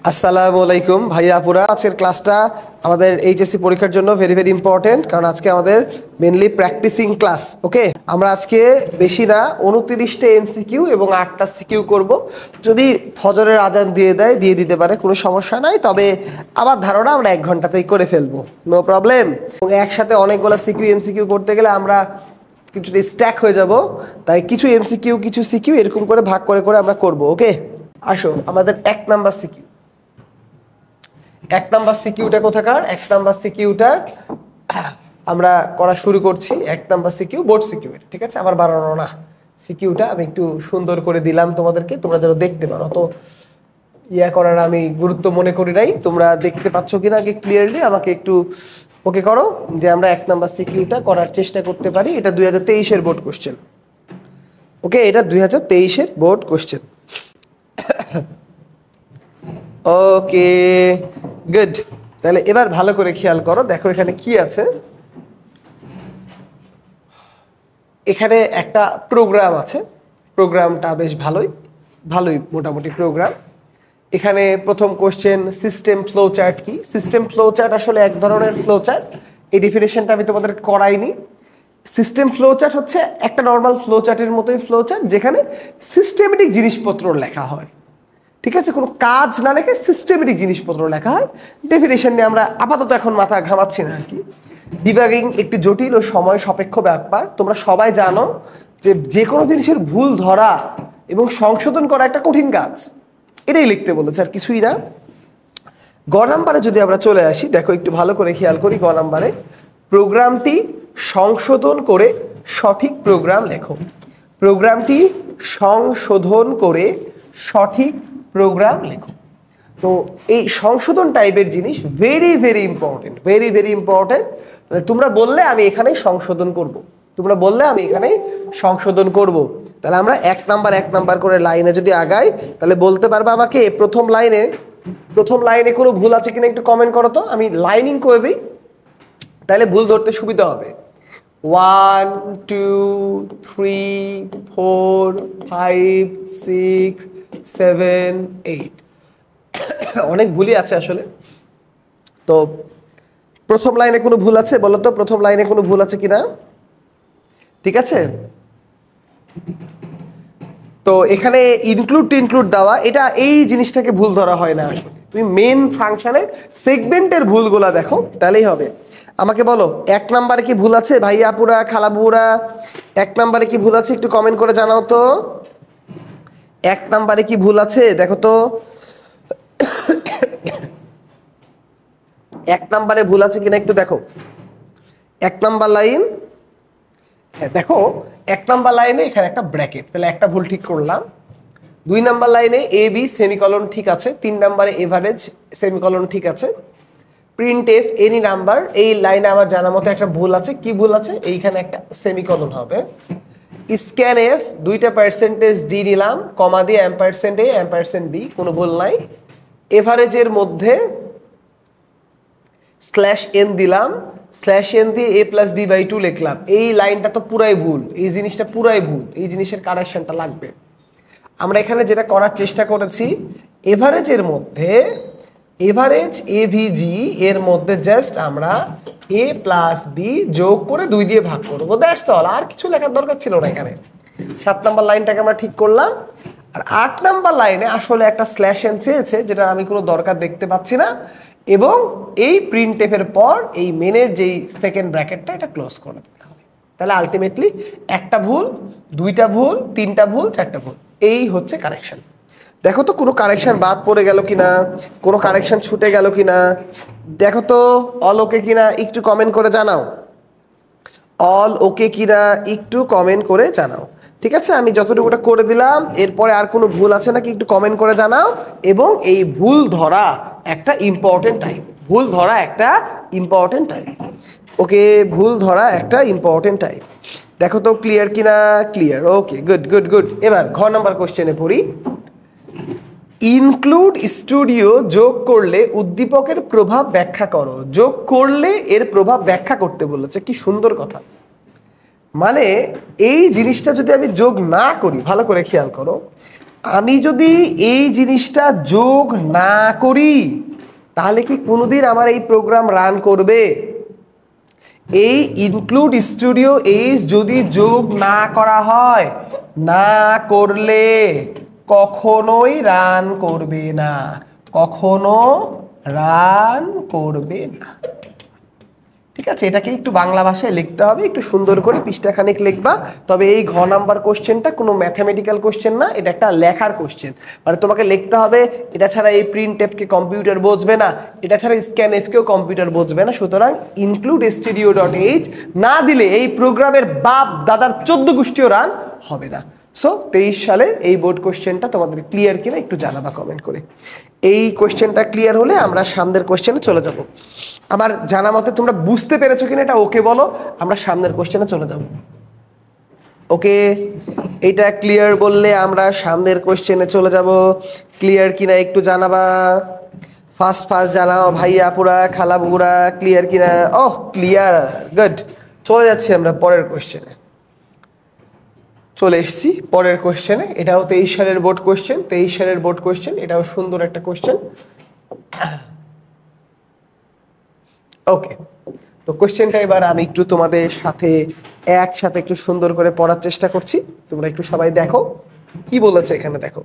আসসালামু আলাইকুম ভাইয়া আপুরা। আজকের ক্লাসটা আমাদের এইচএসসি পরীক্ষার জন্য ভেরি ভেরি ইম্পর্টেন্ট, কারণ আজকে আমাদের মেনলি প্র্যাকটিসিং ক্লাস। ওকে, আমরা আজকে বেশি না 29টা এমসিকিউ এবং 8টা সিকিউ করব। যদি ফজরের আজান দিয়ে দিতে পারে, কোনো সমস্যা নাই, তবে আমার ধারণা আমরা 1 ঘন্টাতেই করে ফেলবো, নো প্রবলেম। একসাথে অনেকগুলো এমসিকিউ করতে গেলে আমরা কিছুটা স্ট্যাক হয়ে যাব, তাই কিছু এমসিকিউ কিছু সিকিউ এরকম করে ভাগ করে করে আমরা করব। ওকে, আসো আমাদের 1 নাম্বার সিকিউ। 1 নাম্বার সিকিউটা কোথাকার? 1 নাম্বার সিকিউটা আমরা করা শুরু করছি। 1 নাম্বার সিকিউ বোর্ড সিকিউ, ঠিক আছে? আবার বানানো না, সিকিউটা আমি একটু সুন্দর করে দিলাম তোমাদেরকে, তোমরা যেন দেখতে পারো। অত ইয়া করার আমি গুরুত্ব মনে করি নাই। তোমরা দেখতে পাচ্ছ কিনা আগে ক্লিয়ারলি আমাকে একটু ওকে করো, যে আমরা 1 নাম্বার সিকিউটা করার চেষ্টা করতে পারি। এটা 2023-এর বোর্ড কোশ্চেন। ওকে, এটা 2023-এর বোর্ড কোশ্চেন। Okay good. তাহলে এবার ভালো করে খেয়াল করো, দেখো এখানে কি আছে। এখানে একটা প্রোগ্রাম আছে, প্রোগ্রামটা বেশ ভালোই মোটামুটি প্রোগ্রাম। এখানে প্রথম কোশ্চেন, সিস্টেম ফ্লো চার্ট কি? সিস্টেম ফ্লো চার্ট আসলে এক ধরনের ফ্লো চার্ট, এই ডেফিনেশনটা আমি তোমাদের করাইনি। সিস্টেম ফ্লো চার্ট হচ্ছে একটা নর্মাল ফ্লো চার্টের মতোই ফ্লো চার্ট, যেখানে সিস্টেমেটিক জিনিসপত্র লেখা হয়, ঠিক আছে? কোনো কাজ না লেখে সিস্টেমেটিক জিনিসপত্র লেখা হয়। ডেফিনেশন নিয়ে আমরা আপাতত এখন মাথা ঘামাচ্ছি না আর কি। ডিবাগিং একটি জটিল ও সময় সাপেক্ষ ব্যাপার। তোমরা সবাই জানো যে কোনো জিনিসের ভুল ধরা এবং সংশোধন করা একটা কঠিন কাজ। এটাই লিখতে বলেছে, আর কিছুই না। গ নাম্বারে যদি আমরা চলে আসি, দেখো একটু ভালো করে খেয়াল করি। গ নাম্বারে প্রোগ্রামটি সংশোধন করে সঠিক প্রোগ্রাম লেখো। প্রোগ্রামটি সংশোধন করে সঠিক প্রোগ্রাম লেখো। তো এই সংশোধন টাইপের জিনিস ভেরি ভেরি ইম্পর্টেন্ট। তোমরা বললে আমি এখানেই সংশোধন করব, তাহলে আমরা 1 নাম্বার করে লাইনে যদি আগাই, তাহলে বলতে পারবে আমাকে প্রথম লাইনে কোনো ভুল আছে কিনা একটু কমেন্ট করো তো। আমি লাইনিং করে দিই, তাহলে ভুল ধরতে সুবিধা হবে। 1 2 3 4 5 6 7 8 অনেক ভুলই আছে আসলে। তো প্রথম লাইনে কোনো ভুল আছে বলো তো, প্রথম লাইনে কোনো ভুল আছে কিনা? ঠিক আছে, তো এখানে ইনক্লুড দেওয়া, এটা এই জিনিসটাকে ভুল ধরা হয় না আসলে। তুমি মেন ফাংশনের সেগমেন্টের ভুলগুলা দেখো, তাহলেই হবে। আমাকে বলো 1 নাম্বারে কি ভুল আছে ভাইয়া আপুরা, খালাবুরা? 1 নাম্বারে কি ভুল আছে একটু কমেন্ট করে জানাও তো। 1 নাম্বারে কি ভুল আছে দেখো তো। 1 নাম্বারে ভুল আছে কিনা একটু দেখো। 1 নাম্বার লাইন, হ্যাঁ দেখো 1 নাম্বার লাইনে এখানে একটা ব্র্যাকেট, তাহলে একটা ভুল ঠিক করলাম। 2 নাম্বার লাইনে এ বি সেমিকলন ঠিক আছে। 3 নাম্বারে এভারেজ সেমিকলন ঠিক আছে। প্রিন্ট এফ এনি নাম্বার, এই লাইনে আমার জানা মতো একটা ভুল আছে। কি ভুল আছে? এইখানে একটা সেমিকলন হবে। স্ক্যান এফ 2টা পার্সেন্টেজ ডি নিলাম, কমা দিয়ে অ্যাম্পারসেন্ট এ অ্যাম্পারসেন্ট বি, কোনো ভুল নাই। এভারেজের মধ্যে স্ল্যাশ এন দিলাম, স্ল্যাশ এন দিয়ে a+b/2 লিখলাম। এই লাইনটা তো পুরাই ভুল, এই জিনিসটা পুরাই ভুল, এই জিনিসের কারেকশনটা লাগবে। আমরা এখানে যেটা করার চেষ্টা করেছি, এভারেজের মধ্যে এভারেজ এভিজি এর মধ্যে জাস্ট আমরা a+b যোগ করে 2 দিয়ে ভাগ করবো, দ্যাটস অল। আর কিছু লেখার দরকার ছিল না এখানে। 7 নাম্বার লাইনটাকে আমরা ঠিক করলাম। আর 8 নাম্বার লাইনে আসলে একটা স্ল্যাশ এন চেয়েছে, যেটা আমি কোনো দরকার দেখতে পাচ্ছি না, এবং এই প্রিন্ট এফের পর এই মেনের যেই সেকেন্ড ব্র্যাকেটটা, এটা ক্লোজ করে দিতে হবে। তাহলে আলটিমেটলি একটা ভুল, 2টা ভুল, 3টা ভুল, 4টা ভুল, এই হচ্ছে কারেকশন। দেখো তো কোনো কারেকশন বাদ পড়ে গেল কিনা, কোনো কারেকশন ছুটে গেল কিনা দেখো তো। অল ওকে কিনা একটু কমেন্ট করে জানাও। অল ওকে কিনা একটু কমেন্ট করে জানাও। ঠিক আছে, আমি যতটুকুটা করে দিলাম, এরপরে আর কোনো ভুল আছে নাকি একটু কমেন্ট করে জানাও। এবং এই ভুল ধরা একটা ইম্পর্টেন্ট টাইপ, ওকে, ভুল ধরা একটা ইম্পর্টেন্ট টাইপ। দেখো তো ক্লিয়ার কিনা? Clear, okay good. এবার ঘ নাম্বার কোশ্চেনে পড়ি। ইনক্লুড স্টুডিও যোগ করলে উদ্দীপকের প্রভাব ব্যাখ্যা করো। যোগ করলে এর প্রভাব ব্যাখ্যা করতে বলেছে, কি সুন্দর কথা। মানে এই জিনিসটা যদি আমি যোগ না করি, ভালো করে খেয়াল করো, আমি যদি এই জিনিসটা যোগ না করি তাহলে কি কোনোদিন আমার এই প্রোগ্রাম রান করবে? এই ইনক্লুড স্টুডিও এইচ যদি যোগ না করা হয়, না করলে কখনোই রান করবে না, কখনো রান করবে না। ঠিক আছে, এটাকে একটু বাংলা ভাষায় লিখতে হবে, একটু সুন্দর করে পৃষ্ঠাখানেক লিখবা। তবে এই ঘ নাম্বার কোশ্চেনটা কোনো ম্যাথামেটিক্যাল কোশ্চেন না, এটা একটা লেখার কোশ্চেন। মানে তোমাকে লিখতে হবে এটা ছাড়া এই প্রিন্ট এফকে কম্পিউটার বুঝবে না, এটা ছাড়া স্ক্যান এফকেও কম্পিউটার বুঝবে না। সুতরাং ইনক্লুড studio.h না দিলে এই প্রোগ্রামের বাপ দাদার 14 গোষ্ঠীও রান হবে না। সো 23 সালের এই বোর্ড কোশ্চেনটা তোমাদের ক্লিয়ার কিনা একটু জানাবা কমেন্ট করে। এই কোশ্চেনটা ক্লিয়ার হলে আমরা সামনের কোশ্চেনে চলে যাব। আমার জানা মতে তোমরা বুঝতে পেরেছো কিনা এটা ওকে বলো, আমরা সামনের কোশ্চেনে চলে যাব। ওকে, এটা ক্লিয়ার বললে আমরা সামনের কোশ্চেনে চলে যাব। ক্লিয়ার কিনা একটু জানাবা, ফার্স্ট ফার্স্ট জানাও ভাইয়া পুরা খালা বুড়া, ক্লিয়ার কিনা? ওহ ক্লিয়ার, গুড। চলে যাচ্ছি আমরা পরের কোশ্চেনে। চলে এসেছি পরের কোশ্চেনে। এটাও 23 সালের বোর্ড কোশ্চেন, 23 সালের বোর্ড কোশ্চেন, এটাও সুন্দর একটা কোশ্চেন। ওকে, তো কোশ্চেনটা এবার আমি একটু তোমাদের সাথে একসাথে একটু সুন্দর করে পড়ার চেষ্টা করছি, তোমরা একটু সবাই দেখো কি বলেছে এখানে। দেখো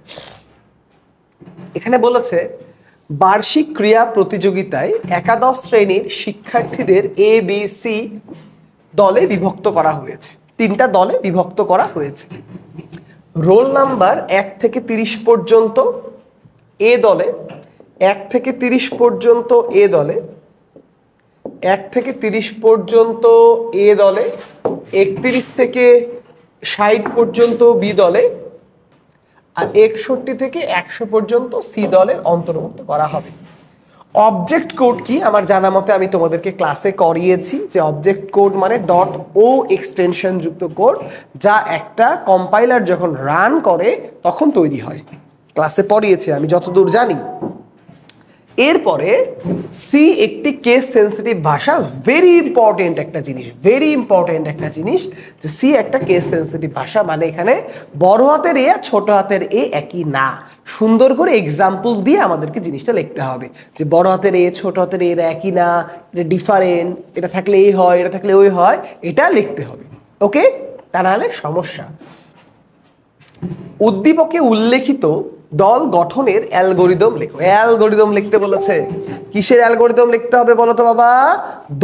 এখানে বলেছে বার্ষিক ক্রীড়া প্রতিযোগিতায় একাদশ শ্রেণীর শিক্ষার্থীদের ABC দলে বিভক্ত করা হয়েছে, 3টা দলে বিভক্ত করা হয়েছে। রোল নাম্বার 1 থেকে 30 পর্যন্ত এ দলে, 1 থেকে 30 পর্যন্ত এ দলে, 1 থেকে 30 পর্যন্ত এ দলে, 31 থেকে 60 পর্যন্ত বি দলে, আর 61 থেকে 100 পর্যন্ত সি দলের অন্তর্ভুক্ত করা হবে। অবজেক্ট কোড কি আমার জানা মতে আমি তোমাদেরকে ক্লাসে করিয়েছি যে অবজেক্ট কোড মানে .o এক্সটেনশন যুক্ত কোড, যা একটা কম্পাইলার যখন রান করে তখন তৈরি হয়। ক্লাসে পড়িয়েছি আমি যতদূর জানি। এরপরে সি একটি কেস সেন্সিটিভ ভাষা, ভেরি ইম্পর্টেন্ট একটা জিনিস, ভেরি ইম্পর্টেন্ট একটা জিনিস যে সি একটা কেস সেন্সিটিভ ভাষা। মানে এখানে বড় হাতের এ আর ছোট হাতের এ একই না। সুন্দর করে এক্সাম্পল দিয়ে আমাদেরকে জিনিসটা লিখতে হবে যে বড় হাতের এ ছোট হাতের এ এরা একই না, এটা ডিফারেন্ট, এটা থাকলে এই হয়, এটা থাকলে ওই হয়, এটা লিখতে হবে। ওকে, তা নাহলে সমস্যা। উদ্দীপকে উল্লেখিত দল গঠনের অ্যালগোরিদম লেখো। অ্যালগোরিদম লিখতে বলেছে, কিসের অ্যালগোরিদম লিখতে হবে বলো তো বাবা?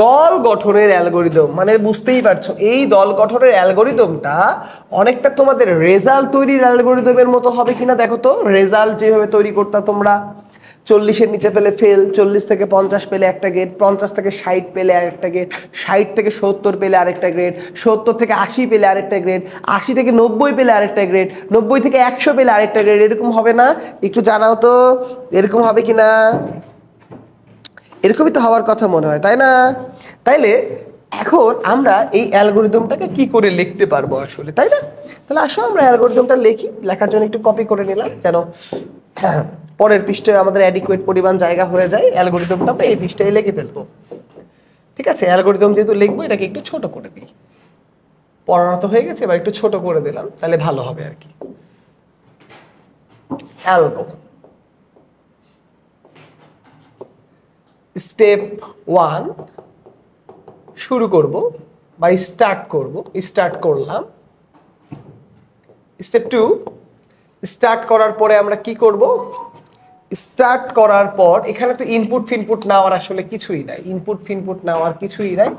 দল গঠনের অ্যালগোরিদম। মানে বুঝতেই পারছো এই দল গঠনের অ্যালগোরিদমটা অনেকটা তোমাদের রেজাল্ট তৈরির অ্যালগোরিদমের মতো হবে কিনা দেখো তো। রেজাল্ট যেভাবে তৈরি করতা তোমরা, 40-এর নিচে পেলে ফেল, 40 থেকে 50 পেলে একটা গ্রেড, 50 থেকে 60 পেলে আরেকটা গ্রেড, 60 থেকে 70 পেলে আরেকটা গ্রেড, 70 থেকে 80 পেলে আরেকটা গ্রেড, 80 থেকে 90 পেলে আরেকটা গ্রেড, 90 থেকে 100 পেলে আরেকটা গ্রেড। এরকম হবে না? একটু জানাও তো এরকম হবে কিনা। এরকমই তো হওয়ার কথা মনে হয়, তাই না? তাইলে এখন আমরা এই অ্যালগোরিদমটাকে কি করে লিখতে পারবো আসলে, তাই না? তাহলে আসো আমরা অ্যালগোরিদমটা লিখি। লেখার জন্য একটু কপি করে নিলাম যেন পরের পৃষ্ঠায় আমাদের অ্যাডিকুয়েট পরিমাণ জায়গা হয়ে যায়। অ্যালগোরিদমটা আমরা এই পৃষ্ঠায় লিখে ফেলবো। ঠিক আছে, অ্যালগোরিদম যেহেতু লিখবো এটাকে একটু ছোট করে দিই। পড়ানো তো হয়ে গেছে, এবার একটু ছোট করে দিলাম তাহলে ভালো হবে আর কি। অ্যালগো স্টেপ 1 শুরু করব বা স্টার্ট করব, স্টার্ট করলাম। স্টেপ 2 স্টার্ট করার পরে আমরা কি করব? স্টার্ট করার পর এখানে তো ইনপুট ফিনপুট নেওয়ার আসলে কিছুই নাই, ইনপুট ফিনপুট নেওয়ার কিছুই নাই।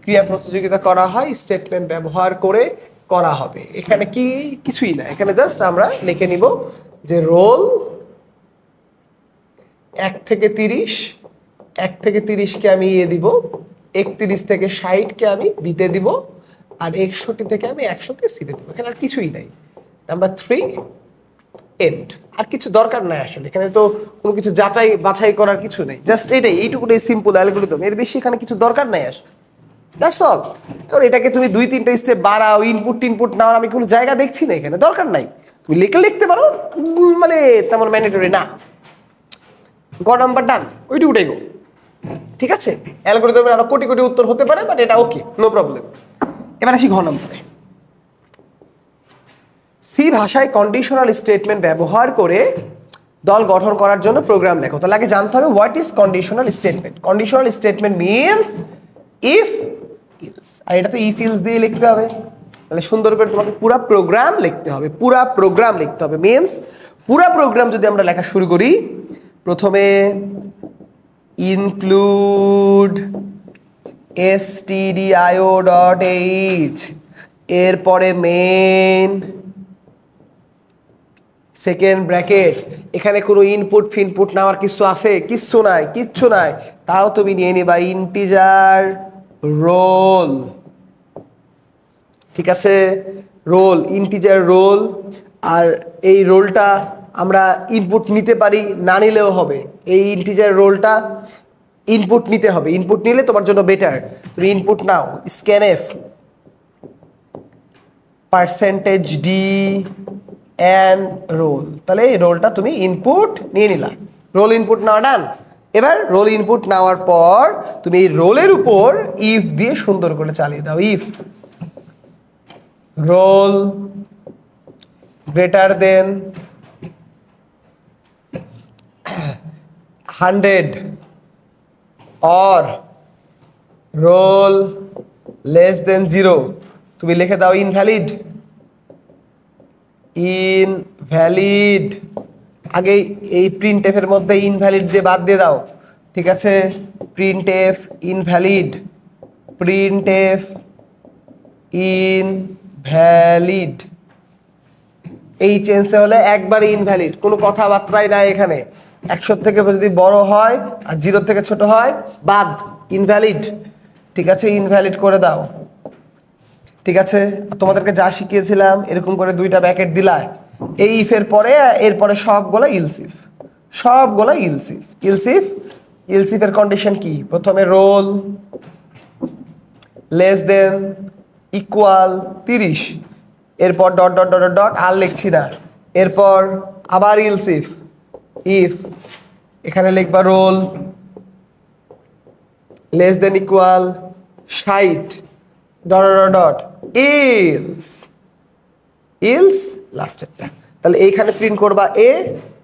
ক্রিয়া প্রতিযোগিতা করা হয় স্টেটমেন্ট ব্যবহার করে করা হবে। এখানে কি কিছুই না, এখানে জাস্ট আমরা লিখে নিব যে রোল 1 থেকে 30, 1 থেকে 30 কে আমি এ দিব, 31 থেকে 60 কে আমি বিতে দিব, আর 61 থেকে আমি 100 কে সিতে দিব। এখানে আর কিছুই নাই। Number 3 and. আর কিছু দরকার নাই আসলে, এখানে তো কোনো কিছু যাচাই বাছাই করার কিছু নেই, জাস্ট এটাই, এইটুকুটাই সিম্পল অ্যালগোরিদম। এর বেশি এখানে কিছু দরকার নাই আসলে, দ্যাটস অল। এবার এটাকে তুমি 2-3টা স্টেপ বাড়াও, ইনপুট টিনপুট নাও, আমি কোনো জায়গা দেখছি না এখানে, দরকার নাই। তুমি লিখলে লিখতে পারো, মানে তেমন ম্যান্ডেটরি না। গ নাম্বার ডান, ওইটুকুটাই গো। ঠিক আছে, অ্যালগোরিদমের আরো কোটি কোটি উত্তর হতে পারে, বাট এটা ওকে, নো প্রবলেম। এবার আসি ঘ নম্বরে। সি সি ভাষায় কন্ডিশনাল স্টেটমেন্ট ব্যবহার করে দল গঠন করার জন্য প্রোগ্রাম লেখো। তাহলে আগে জানতে হবে what is conditional statement. Conditional statement means if else, আর এটা তো ইফ ইলস দিয়ে লিখতে হবে। তাহলে সুন্দর করে তোমাকে পুরো প্রোগ্রাম লিখতে হবে, পুরো প্রোগ্রাম লিখতে হবে। মিনস পুরো প্রোগ্রাম যদি আমরা লেখা শুরু করি, প্রথমে ইনক্লুড stdio.h, এরপরে মেন, সেকেন্ড ব্র্যাকেট, এখানে কোনো ইনপুট ফিনপুট নেওয়ার কিছু আছে? কিচ্ছু নাই। তাও তুমি নিয়ে নিবা ইন্টিজার রোল। ঠিক আছে, রোল, ইন্টিজার রোল। আর এই রোলটা আমরা ইনপুট নিতে পারি, না নিলেও হবে। এই ইন্টিজার রোলটা ইনপুট নিতে হবে, ইনপুট নিলে তোমার জন্য বেটার। তুমি ইনপুট নাও, স্ক্যানএফ %d and রোল। তাহলে এই রোলটা তুমি ইনপুট নিয়ে নিলা, রোল ইনপুট নেওয়া ডান। এবার রোল ইনপুট নেওয়ার পর তুমি এই রোলের উপর ইফ দিয়ে সুন্দর করে চালিয়ে দাও। If roll greater than 100 or roll less than 0, তুমি লিখে দাও ইনভ্যালিড। আগে এই প্রিন্টএফ এর মধ্যে ইনভ্যালিড দিয়ে বাদ দিয়ে দাও। ঠিক আছে, প্রিন্টএফ ইনভ্যালিড, প্রিন্টএফ ইনভ্যালিড। এই চেঞ্জে হলে একবারে ইনভ্যালিড, কোনো কথাবার্তাই নাই এখানে। 100 থেকে যদি বড় হয় আর 0 থেকে ছোট হয় বাদ, ইনভ্যালিড। ঠিক আছে, ইনভ্যালিড করে দাও। ঠিক আছে, তোমাদেরকে যা শিখিয়েছিলাম এরকম করে 2টা ব্র্যাকেট দিলা। এই ইফের পরে এরপরে সবগুলো ইলসিফ, সবগুলো ইলসিফ। ইলসিফের কন্ডিশন কি? প্রথমে রোল লেস দেন ইকুয়াল 30, এরপর ডট ডট ডট ডট, আর লিখছি না। এরপর আবার ইলসিফ, ইফ এখানে লিখবা roll less than equal 60 dot dot dot, else লাস্টেরটা। তাহলে এইখানে প্রিন্ট করবা এ,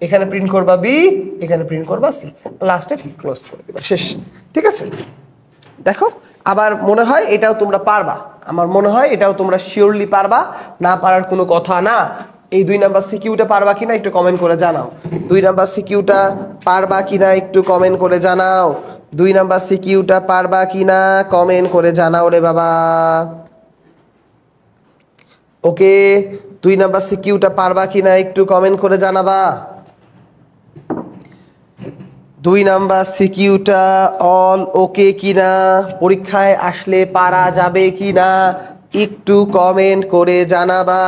এখানে প্রিন্ট করবা বি, এখানে প্রিন্ট করবা সি, লাস্টে ক্লোজ করে দিবা, শেষ। ঠিক আছে, দেখো আবার মনে হয় এটাও তোমরা পারবা, আমার মনে হয় এটাও তোমরা শিওরলি পারবা, না পারার কোনো কথা না। এই 2 নাম্বার সিকিউটা পারবা কিনা একটু কমেন্ট করে জানাও। 2 নাম্বার সিকিউটা পারবা কিনা একটু কমেন্ট করে জানাও। 2 নাম্বার সিকিউটা পারবা কিনা কমেন্ট করে জানাও রে বাবা। ওকে, 2 নাম্বার সিকিউটা পারবা কিনা একটু কমেন্ট করে জানাবা। 2 নাম্বার সিকিউটা অল ওকে কিনা, পরীক্ষায় আসলে পারা যাবে কিনা একটু কমেন্ট করে জানাবা।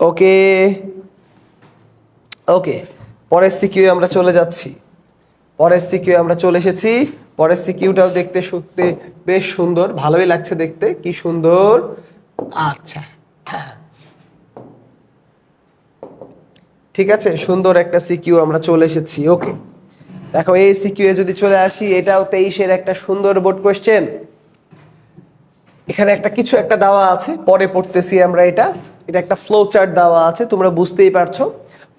ওকে ওকে, পরের সিকিউ আমরা চলে যাচ্ছি। পরের সিকিউ আমরা চলে এসেছি। পরের সিকিউটাও দেখতে সত্যি বেশ সুন্দর, ভালোই লাগছে দেখতে, কি সুন্দর। আচ্ছা, ঠিক আছে, সুন্দর একটা সিকিউ আমরা চলে এসেছি। ওকে, দেখো এই সিকিউ এ যদি চলে আসি, এটাও 23-এর একটা সুন্দর বোর্ড কোশ্চেন। এখানে একটা কিছু একটা দেওয়া আছে, পরে পড়তেছি আমরা। এটা একটা ফ্লো চার্ট দেওয়া আছে, তোমরা বুঝতেই পারছো।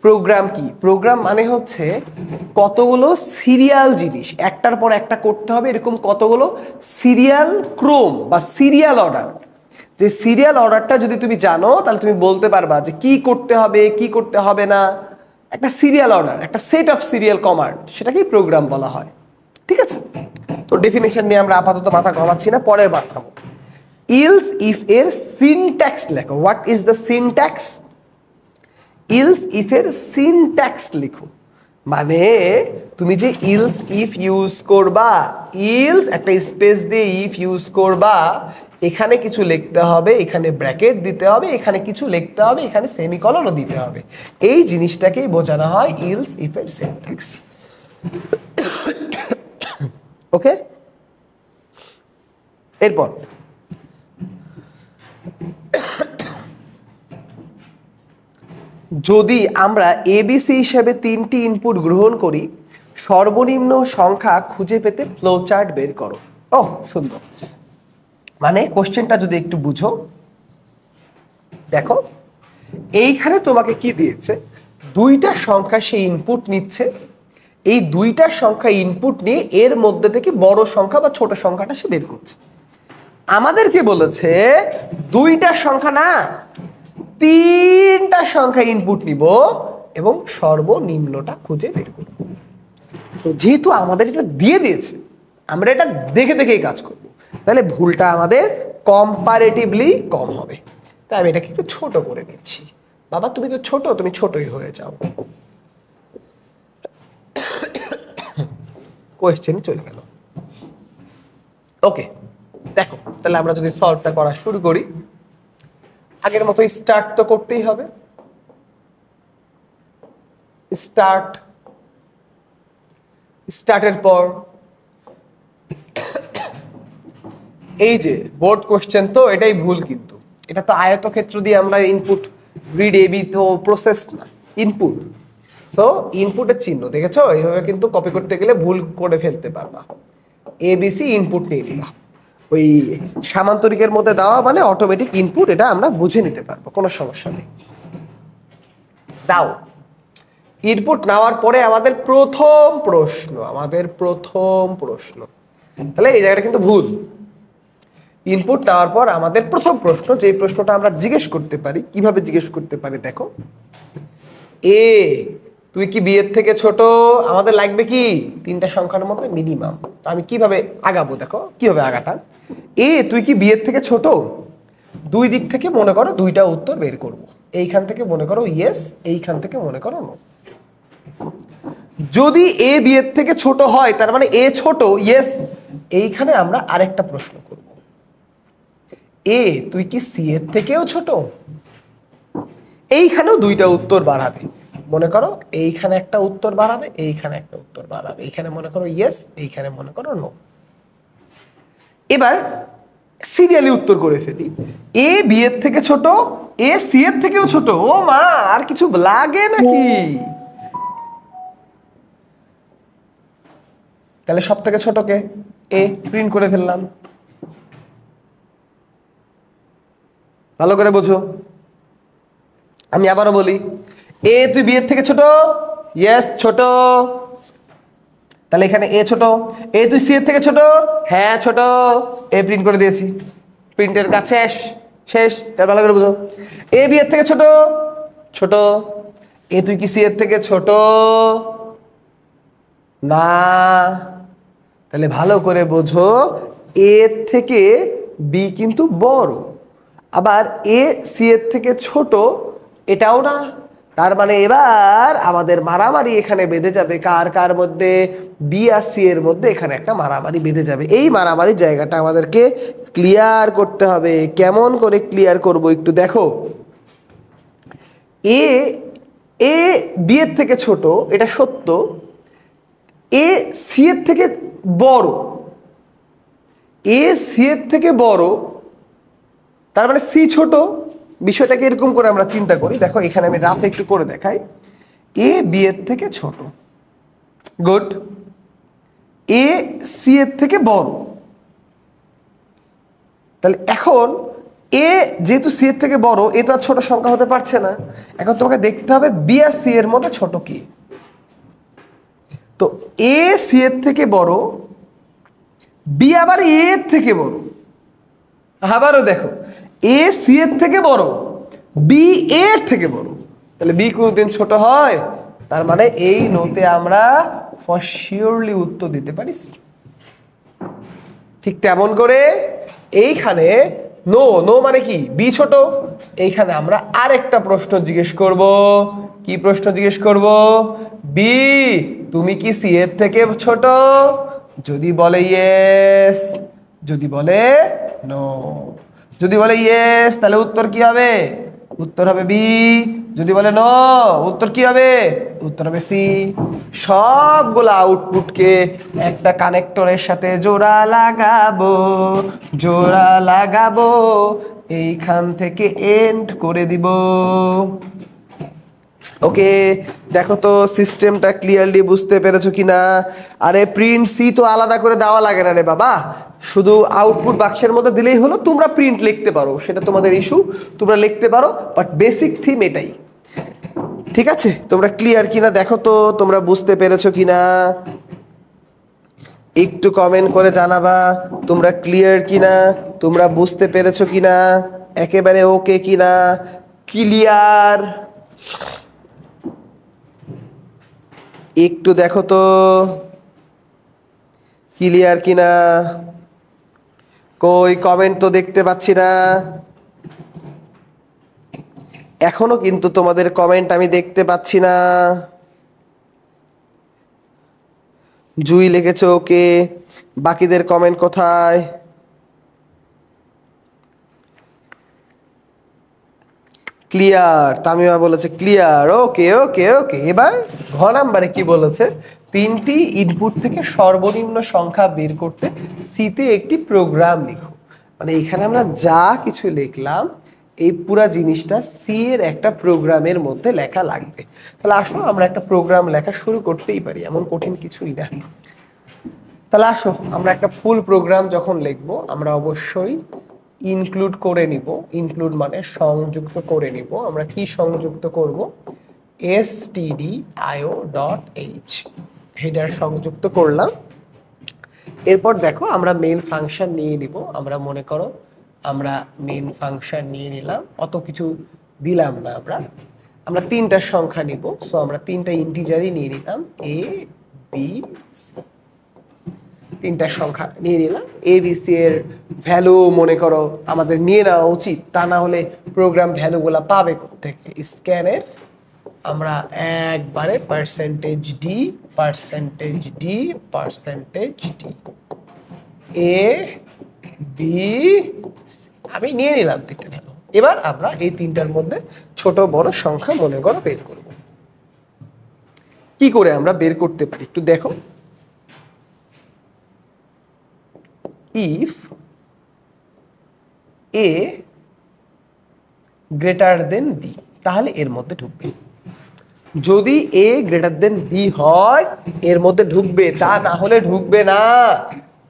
প্রোগ্রাম কি? প্রোগ্রাম মানে হচ্ছে কতগুলো সিরিয়াল জিনিস একটার পর একটা করতে হবে, এরকম কতগুলো সিরিয়াল ক্রম বা সিরিয়াল অর্ডার। যে সিরিয়াল অর্ডারটা যদি তুমি জানো তাহলে তুমি বলতে পারবা যে কি করতে হবে কি করতে হবে না। একটা সিরিয়াল অর্ডার, একটা সেট অফ সিরিয়াল কমান্ড, সেটাকেই প্রোগ্রাম বলা হয়। ঠিক আছে, তো ডেফিনেশন নিয়ে আমরা আপাতত মাথা ঘামাচ্ছি না, পরে বাঁধাবো। ইলস ইফ এর সিনট্যাক্স লেখো। What is the syntax? Else if এর সিনট্যাক্স লিখো, মানে তুমি যে ইলস ইফ ইউজ করবা, ইলস একটা স্পেস দিয়ে ইফ ইউজ করবা, এখানে কিছু লিখতে হবে, এখানে ব্র্যাকেট দিতে হবে, এখানে কিছু লিখতে হবে, এখানে সেমিকলনও দিতে হবে। এই জিনিসটাকেই বোঝানো হয় ইলস ইফ এর সিনট্যাক্স। ওকে, এরপর যদি আমরা এবিসি হিসেবে 3টি ইনপুট গ্রহণ করি, সর্বনিম্ন সংখ্যা খুঁজে পেতে ফ্লো চার্ট বের করো। ওহ সুন্দর, মানে কোশ্চেনটা যদি একটু বুঝো, দেখো এইখানে তোমাকে কি দিয়েছে, দুইটা সংখ্যা সে ইনপুট নিচ্ছে, এই দুইটা সংখ্যা ইনপুট নিয়ে এর মধ্যে থেকে বড় সংখ্যা বা ছোট সংখ্যাটা সে বের করছে। আমাদেরকে বলেছে দুইটা সংখ্যা না, তিনটা সংখ্যা ইনপুট নিব এবং সর্বনিম্নটা খুঁজে বের করব। তো যেহেতু আমাদের এটা দিয়ে দিয়েছে, আমরা এটা দেখে দেখেই কাজ করব, তাহলে ভুলটা আমাদের কম্পারেটিভলি কম হবে। তাই আমি এটাকে একটু ছোট করে নিচ্ছি। বাবা তুমি তো ছোট, তুমি ছোটই হয়ে যাও। কোয়েশ্চেন চলে গেল। ওকে, দেখো তাহলে আমরা যদি সলভটা করা শুরু করি, আগের মতো স্টার্ট তো করতেই হবে। স্টার্টের পর এই যে বোর্ড কোশ্চেন, তো এটাই ভুল, কিন্তু এটা তো আয়তক্ষেত্র দিয়ে আমরা ইনপুট, গ্রিড এবি তো প্রসেস না, ইনপুট। সো ইনপুটের চিহ্ন দেখেছো, এইভাবে কিন্তু কপি করতে গেলে ভুল করে ফেলতে পারবা। এবিসি ইনপুট নিয়ে নিবা, ওই সামান্তরিকের মধ্যে দেওয়া মানে অটোমেটিক ইনপুট, এটা আমরা বুঝে নিতে পারবো, কোনো সমস্যা নেই। দাও ইনপুট নেওয়ার পরে আমাদের প্রথম প্রশ্ন, তাহলে এই জায়গাটা কিন্তু ভুল। ইনপুট নেওয়ার পর আমাদের প্রথম প্রশ্ন, যে প্রশ্নটা আমরা জিজ্ঞেস করতে পারি, কিভাবে জিজ্ঞেস করতে পারি দেখো, এ তুই কি বি এর থেকে ছোট? আমাদের লাগবে কি তিনটা সংখ্যার মধ্যে মিনিমাম। তো আমি কিভাবে আগাবো, দেখো কিভাবে আগাতাম। এ তুই কি বি এর থেকে ছোট, দুই দিক থেকে মনে করো দুইটা উত্তর বের করব। এইখান থেকে মনে করো ইয়েস, এইখান থেকে মনে করো নো। যদি এ বি এর থেকে ছোট হয় তার মানে এ ছোট, ইয়েস। এইখানে আমরা আরেকটা প্রশ্ন করব, এ তুই কি সি এর থেকেও ছোট? এইখানেও দুইটা উত্তর বাড়াবে, মনে করো এইখানে একটা উত্তর বাড়াবে, এইখানে একটা উত্তর বাড়াবে, এইখানে মনে করো ইয়েস, এইখানে মনে করো নো। এবার সিরিয়ালি উত্তর করে ফেলি, এ বি এর থেকে ছোট, এ সি এর থেকেও ছোট। ও মা, আর কিছু লাগে নাকি? তাহলে সব থেকে ছোট কে? এ, প্রিন্ট করে ফেললাম। ভালো করে বোঝো, আমি আবারও বলি, এ তুই বি এর থেকে ছোট, ইয়েস ছোট। তাহলে এখানে এ ছোট। এ তুই সি এর থেকে ছোট, হ্যাঁ ছোট। এ প্রিন্ট করে দিয়েছি, প্রিন্টের কাজ শেষ। তাহলে ভালো করে বুঝো, এ বি এর থেকে ছোট, ছোট। এ তুই কি সি এর থেকে ছোট? না। তাহলে ভালো করে বোঝো, এ থেকে বি কিন্তু বড়, আবার এ সি এর থেকে ছোট, এটাও না। তার মানে এবার আমাদের মারামারি এখানে বেঁধে যাবে, কার কার মধ্যে? বি আর সি এর মধ্যে এখানে একটা মারামারি বেঁধে যাবে। এই মারামারির জায়গাটা আমাদেরকে ক্লিয়ার করতে হবে। কেমন করে ক্লিয়ার করব একটু দেখো। এ বি এর থেকে ছোট, এটা সত্য। এ সি এর থেকে বড়, এ সি এর থেকে বড়, তার মানে সি ছোট। বিষয়টাকে এরকম করে আমরা চিন্তা করি, দেখো এখানে আমি রাফ একটু করে দেখাই। এ বি এর থেকে ছোট, গুড। এ সি এর থেকে বড়, তাহলে এখন এ যেহেতু সি এর থেকে বড়, এ তো আর ছোট সংখ্যা হতে পারছে না। এখন তোমাকে দেখতে হবে বি আর সি এর মধ্যে ছোট কি। তো এ সি এর থেকে বড়, বি আবার এ এর থেকে বড়। আবারও দেখো, এ সি এর থেকে বড়, বি এর থেকে বড়, তাহলে বি কোনদিন ছোট হয়? তার মানে এই নোতে আমরা ফর শিওরলি উত্তর দিতে পারি সি। ঠিক তেমন করে এইখানে নো মানে কি? বি ছোট। এইখানে আমরা আরেকটা প্রশ্ন জিজ্ঞেস করব। কি প্রশ্ন জিজ্ঞেস করব? বি তুমি কি সি এর থেকে ছোট? যদি বলে ইয়েস, যদি বলে নো। যদি বলে ইয়েস তাহলে উত্তর কি হবে? উত্তর হবে বি। যদি বলে নো, উত্তর কি হবে? উত্তর হবে সি। সবগুলো আউটপুটকে একটা কানেক্টরের সাথে জোড়া লাগাবো, এইখান থেকে এন্ড করে দিব। ওকে, দেখো তো সিস্টেমটা ক্লিয়ারলি বুঝতে পেরেছো কিনা। আরে প্রিন্ট সি তো আলাদা করে দেওয়া লাগে না রে বাবা, শুধু আউটপুট বাক্সের মধ্যে দিলেই হলো। তোমরা প্রিন্ট লিখতে পারো, সেটা তোমাদের ইস্যু, তোমরা লিখতে পারো, বাট বেসিক থিম এটাই। ঠিক আছে, তোমরা ক্লিয়ার কিনা দেখো তো, তোমরা বুঝতে পেরেছো কিনা, একটু কমেন্ট করে জানাবা তোমরা ক্লিয়ার কিনা, তোমরা বুঝতে পেরেছো কিনা, একেবারে ওকে কিনা, ক্লিয়ার। একটু দেখো তো ক্লিয়ার কিনা, কই কমেন্ট তো দেখতে পাচ্ছি না এখনো, কিন্তু তোমাদের কমেন্ট আমি দেখতে পাচ্ছি না। জুই লিখেছে ওকে, বাকিদের কমেন্ট কোথায়? ক্লিয়ার, তামিমা বলেছে ক্লিয়ার। ওকে ওকে ওকে, এবার ঘ নাম্বারে কি বলেছে? 3টি ইনপুট থেকে সর্বনিম্ন সংখ্যা বের করতে সিতে একটি প্রোগ্রাম লিখো। মানে এখানে আমরা যা কিছু লিখলাম এই পুরা জিনিসটা সি এর একটা প্রোগ্রামের মধ্যে লেখা লাগবে। তাহলে আসো আমরা একটা প্রোগ্রাম লেখা শুরু করতেই পারি, এমন কঠিন কিছুই না। তাহলে আসো আমরা একটা ফুল প্রোগ্রাম যখন লিখবো আমরা অবশ্যই ইনক্লুড করে নিব। ইনক্লুড মানে সংযুক্ত করে নিব। আমরা কি সংযুক্ত করব? stdio.h হেডার সংযুক্ত করলাম। এরপর দেখো আমরা মেইন ফাংশন নিয়ে নিব। আমরা মনে করো আমরা মেইন ফাংশন নিয়ে নিলাম, অত কিছু দিলাম না। আমরা 3টা সংখ্যা নিব, সো আমরা 3টা ইন্টিজারই নিয়ে নিলাম, a b c। 3টা সংখ্যা নিয়ে নিলাম। এবিসি এর ভ্যালু মনে করো আমাদের নিয়ে নেওয়া উচিত, তা না হলে প্রোগ্রাম ভ্যালুগুলা পাবে কোত্থেকে? স্ক্যানের আমরা একবারে পার্সেন্টেজ ডি এ বি আমি নিয়ে নিলাম 3টা ভ্যালু। এবার আমরা এই 3টার মধ্যে ছোট বড় সংখ্যা মনে করো বের করব। কি করে আমরা বের করতে পারি একটু দেখো। if a greater than b, তাহলে এর মধ্যে ঢুকবে। যদি a greater than b হয় এর মধ্যে ঢুকবে, তা না হলে ঢুকবে না।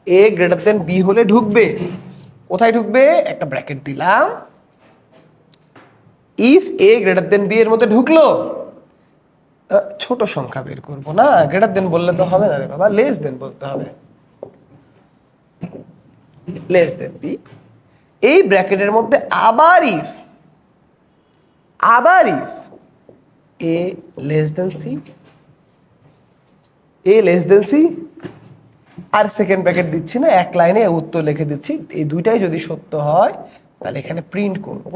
a greater than b হলে ঢুকবে। কোথায় ঢুকবে? একটা ব্র্যাকেট দিলাম, if a greater than b এর মধ্যে ঢুকলো, ছোট সংখ্যা বের করব না, গ্রেটার দেন বললে তো হবে না রে বাবা, লেস দেন বলতে হবে। লেস দেন বি, এই ব্র্যাকেটের মধ্যে আবার if A less than C, আর সেকেন্ড ব্র্যাকেট দিচ্ছি না, এক লাইনে উত্তর লিখে দিচ্ছি। এই দুইটাই যদি সত্য হয় তাহলে এখানে প্রিন্ট করব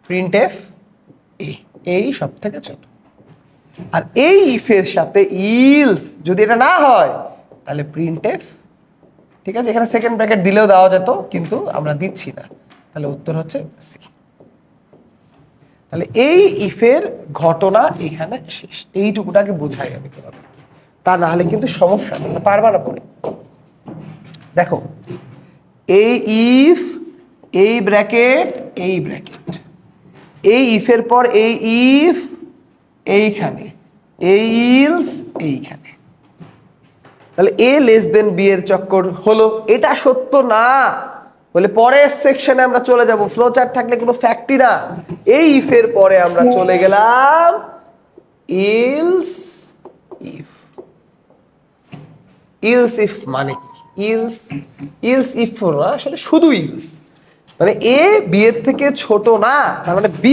প্রিন্টএফ এ, এই সব থেকে ছোট। আর এই ইফের সাথে ইলস যদি এটা না হয় তাহলে প্রিন্টএফ। ঠিক আছে, এখানে সেকেন্ড ব্র্যাকেট দিলেও দেওয়া যেত, কিন্তু আমরা দিচ্ছি না, তাহলে উত্তর হচ্ছে সি। তাহলে এই ইফের ঘটনা এখানে শেষ। এইটুকুটাকে বোঝাই আমি তোমাদের, তা না হলে কিন্তু সমস্যা, তোমরা পারবা না পরে। দেখো এই ইফ, এই ব্র্যাকেট, এই ইফের পর এই ইফ এইখানে, এই ইলস এইখানে, তাহলে এ লেস দেন বি এর চক্কর হলো। এটা সত্য না বলে পরের সেকশনে আমরা চলে যাব। ফ্লো চার্ট থাকলে কোনো ফ্যাক্টই না। এই ইফের পরে আমরা চলে গেলাম ইলস ইফ। মানে কি? ইলস ইফ না, আসলে শুধু ইলস মানে এ বি এর থেকে ছোট না, তার মানে বি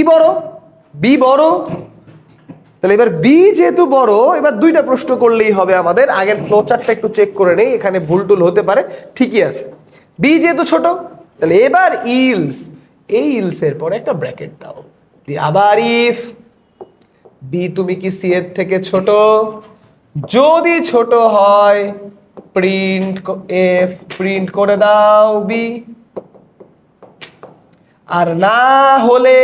বড়। তাহলে এবার বি যেহেতু বড়, এবার দুইটা প্রশ্ন করলেই হবে আমাদের। আগের ফ্লো চার্টটা একটু চেক করে নেই, এখানে ভুল টুল হতে পারে। ঠিকই আছে, বি যেহেতু ছোট, তাহলে এবার ইলস, এই ইলসের পরে একটা ব্র্যাকেট দাও, আবার ইফ বি তুমি কি সি এর থেকে ছোট? যদি ছোট হয় প্রিন্ট করে দাও বি, আর না হলে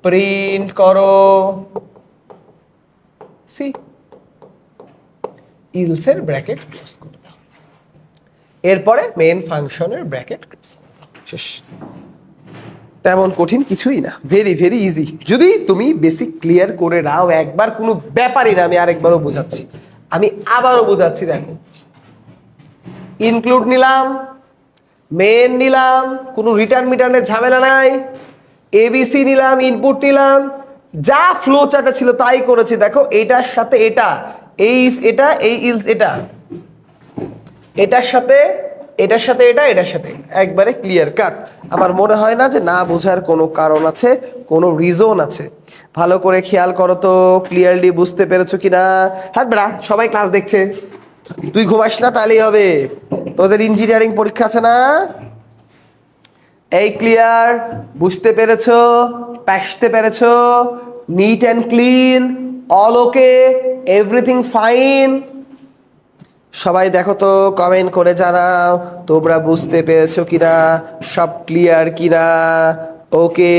প্রিন্ট করো সি। ইলসের ব্র্যাকেট ক্লোজ করে দাও, এরপরে মেইন ফাংশনের ব্র্যাকেট ক্লোজ করে দাও, শেষ। তেমন কঠিন কিছুই না, ভেরি ভেরি ইজি। যদি তুমি বেসিক ক্লিয়ার করে নাও একবার, কোনো ব্যাপারই না। আমি আরেকবারও বোঝাচ্ছি, আমি আবারও বোঝাচ্ছি। দেখো, ইনক্লুড নিলাম, মেন নিলাম, কোনো রিটার্ন মিটার্নের ঝামেলা নাই, এবিসি নিলাম, ইনপুট নিলাম, যা ফ্লো চার্টে ছিল তাই করেছি। দেখো, এটার সাথে এটা, এই এটা, এই ইলস এটা, এটার সাথে এটার সাথে এটা, এটার সাথে একবারে ক্লিয়ার কাট। আমার মনে হয় না যে না বোঝার কোনো কারণ আছে, কোনো রিজন আছে। ভালো করে খেয়াল করো তো, ক্লিয়ারলি বুঝতে পেরেছো কিনা? হ্যাঁ বেড়া, সবাই ক্লাস দেখছে, তুই ঘুমাস না তাহলেই হবে। তোদের ইঞ্জিনিয়ারিং পরীক্ষা আছে না? এই ক্লিয়ার, বুঝতে পেরেছো, পাসতে পেরেছো, neat and clean, all okay, everything fine. সবাই দেখো তো, কমেন্ট করে জানাও তোমরা বুঝতে পেরেছো কিনা, সব ক্লিয়ার কিনা। ওকে,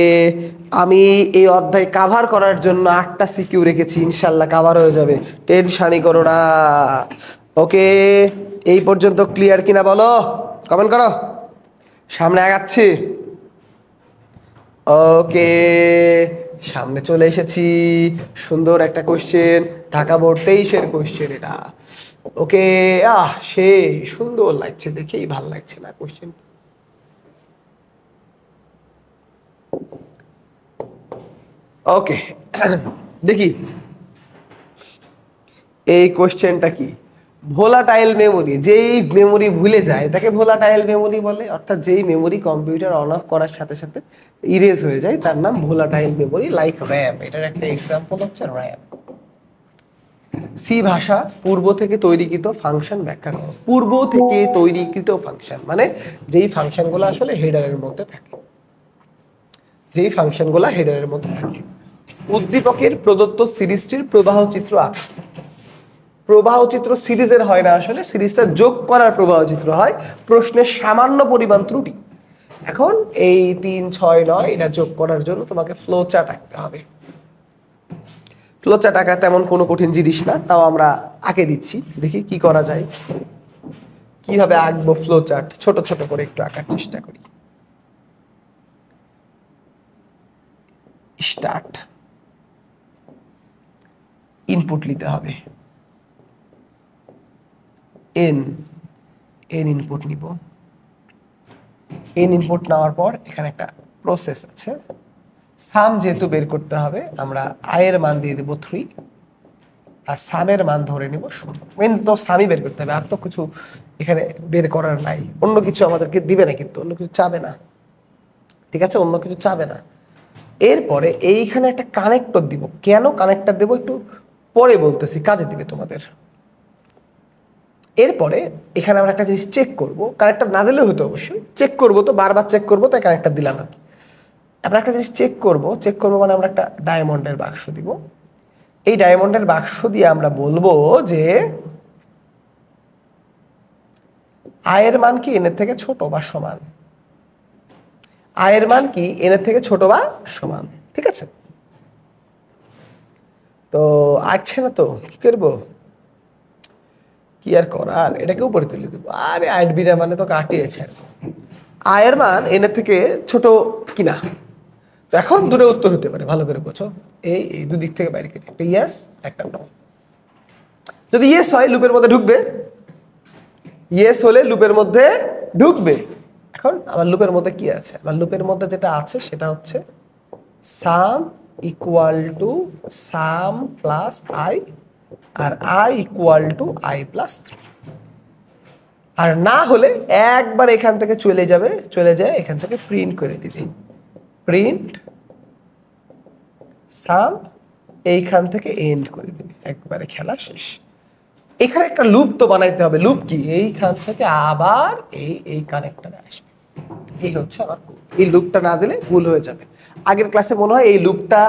আমি এই অধ্যায় কাভার করার জন্য 8টা সিকিউ রেখেছি, ইনশাল্লাহ কাভার হয়ে যাবে, টেনশনই করো না। ওকে, এই পর্যন্ত ক্লিয়ার কিনা বলো, কমেন্ট করো। সামনে আগাচ্ছি। ওকে, সামনে চলে এসেছি। সুন্দর একটা কোশ্চেন, ঢাকা বোর্ড 23-এর কোশ্চেন এটা। ওকে, সেই সুন্দর লাগছে, দেখেই ভাল লাগছে না কোশ্চেন। ওকে, দেখি এই কোশ্চেনটা কি। ভোলাটাইল মেমোরি, যেই মেমোরি ভুলে যায় তাকে ভোলাটাইল মেমোরি বলে, অর্থাৎ যেই মেমোরি কম্পিউটার অন অফ করার সাথে সাথে ইরেজ হয়ে যায় তার নাম ভোলাটাইল মেমোরি, লাইক র্যাম। এটার একটা এক্সাম্পল হচ্ছে র্যাম। সি ভাষা পূর্ব থেকে তৈরিকৃত ফাংশন ব্যাখ্যা করো। পূর্ব থেকে তৈরিকৃত ফাংশন মানে যেই ফাংশনগুলো আসলে হেডারের মধ্যে থাকে, যেই ফাংশনগুলো হেডারের মধ্যে থাকে। উদ্দীপকের প্রদত্ত সিরিজটির প্রবাহ চিত্র আঁকা। প্রবাহ চিত্র সিরিজের হয় না, আসলে সিরিজটা যোগ করার প্রবাহ চিত্র হয়, প্রশ্নের সামান্য পরিমাণ ত্রুটি। এখন এই 3, 6, 9 এটা যোগ করার জন্য তোমাকে ফ্লো চার্ট আঁকতে হবে। ফ্লো চার্ট আঁকা তেমন কোনো কঠিন জিনিস না, তাও আমরা আঁকে দিচ্ছি, দেখি কি করা যায়। কিভাবে আঁকবো ফ্লো চার্ট, ছোট ছোট করে একটু আঁকার চেষ্টা করি। স্টার্ট, ইনপুট নিতে হবে, এন ইনপুট নিব। এন ইনপুট নেওয়ার পর এখানে একটা প্রসেস আছে, সাম যেহেতু বের করতে হবে, আমরা আয়ের মান দিয়ে দেবো 3 আর সামের মান ধরে নিব 0। মেন তো সামই বের করতে হবে, আর তো কিছু এখানে বের করার নাই। অন্য কিছু আমাদেরকে দিবে না, কিন্তু অন্য কিছু চাবে না, ঠিক আছে? অন্য কিছু চাবে না। এরপরে এইখানে একটা কানেক্টর দিব। কেন কানেক্টর দেবো একটু পরে বলতেছি, কাজে দিবে তোমাদের। এরপরে এখানে আমরা একটা জিনিস চেক করব, কানেক্টর না দিলেও হতো, অবশ্যই চেক করব, তো বারবার চেক করবো তাই কানেক্টর দিলাম আর কি। আমরা একটা জিনিস চেক করব মানে আমরা একটা ডায়মন্ডের বাক্স দিব। এই ডায়মন্ডের বাক্স দিয়ে আমরা বলবো যে আয়ের মান কি এনের থেকে ছোট বা সমান, আয়ের মান কি এনের থেকে ছোট বা সমান, ঠিক আছে? তো আসছে না, তো কি করবো, কি আর করার, এটাকে উপরে তুলে দেবো। আরে আইডবিটা মানে তো কাটিয়েছে, আয়ের মান এনের থেকে ছোট কিনা। তো এখন দূরে উত্তর হতে পারে, ভালো করে বোঝো। এই দুদিক থেকে বাইরে কেটে একটা ইয়েস একটা নো। যদি ইয়েস হয় লুপের মধ্যে ঢুকবে, ইয়েস হলে লুপের মধ্যে ঢুকবে। এখন আমার লুপের মধ্যে কি আছে? আমার লুপের মধ্যে যেটা আছে সেটা হচ্ছে sum equal to sum plus I, আর I equal to I plus 3। আর না হলে একবার এখান থেকে চলে যাবে, চলে যায় এখান থেকে প্রিন্ট করে দিবে, প্রিন্ট সাম, এইখান থেকে এন্ড করে দিবে, একবারে খেলা শেষ। এখানে একটা লুপ তো বানাইতে হবে। লুপ কি? এইখান থেকে আবার এই কানেক্টরে আসবে। এই হচ্ছে আমার এই লুপটা না দিলে ভুল হয়ে যাবে। আগের ক্লাসে মনে হয় এই লুপটা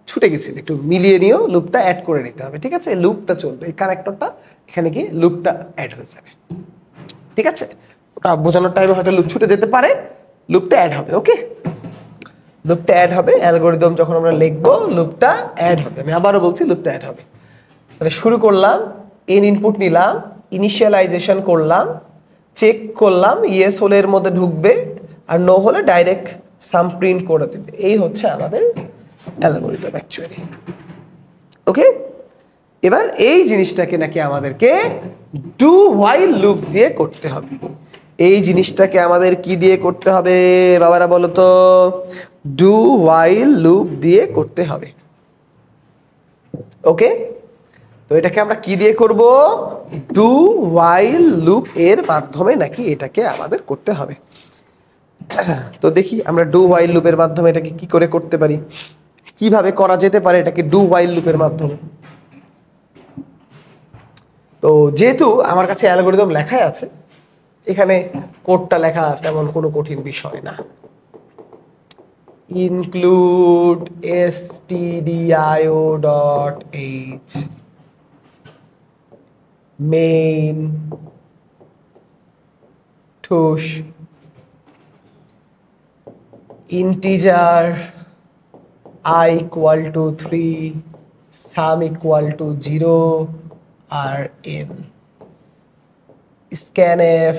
ছুটে গেছিল, একটু মিলিয়ে নিয়েও লুপটা অ্যাড করে নিতে হবে, ঠিক আছে? এই লুপটা চলবে, এই কানেক্টরটা এখানে গিয়ে লুপটা অ্যাড হয়ে যাবে, ঠিক আছে? ওটা বোঝানোর টাইমে হয়তো লুপ ছুটে যেতে পারে, লুপটা অ্যাড হবে। ওকে, লুপটা অ্যাড হবে, অ্যালগরিদম যখন আমরা লিখবো লুপটা অ্যাড হবে। আমি আবারও বলছি লুপটা অ্যাড হবে। তাহলে শুরু করলাম, এন ইনপুট নিলাম, ইনিশিয়ালাইজেশন করলাম, চেক করলাম, ইয়েস হলে এর মধ্যে ঢুকবে, আর নো হলে ডাইরেক্ট সাম প্রিন্ট করে দেবে। এই হচ্ছে আমাদের অ্যালগরিদম অ্যাকচুয়ালি। ওকে, এবার এই জিনিসটাকে নাকি আমাদেরকে ডু হোয়াইল লুপ দিয়ে করতে হবে। এই জিনিসটাকে আমাদের কি দিয়ে করতে হবে বাবারা বলো তো? ডু হোয়াইল লুপ দিয়ে করতে হবে। ওকে, তো এটাকে আমরা কি দিয়ে করব? ডু হোয়াইল লুপ এর মাধ্যমে নাকি এটাকে আমাদের করতে হবে। তো দেখি আমরা ডু হোয়াইল লুপের মাধ্যমে এটাকে কি করে করতে পারি, কিভাবে করা যেতে পারে এটাকে ডু হোয়াইল লুপের মাধ্যমে। তো যেহেতু আমার কাছে অ্যালগরিদম লেখাই আছে, এখানে কোডটা লেখা তেমন কোনো কঠিন বিষয় না। include stdio.h main tush integer I equal to 3 sum equal to 0 rn scanf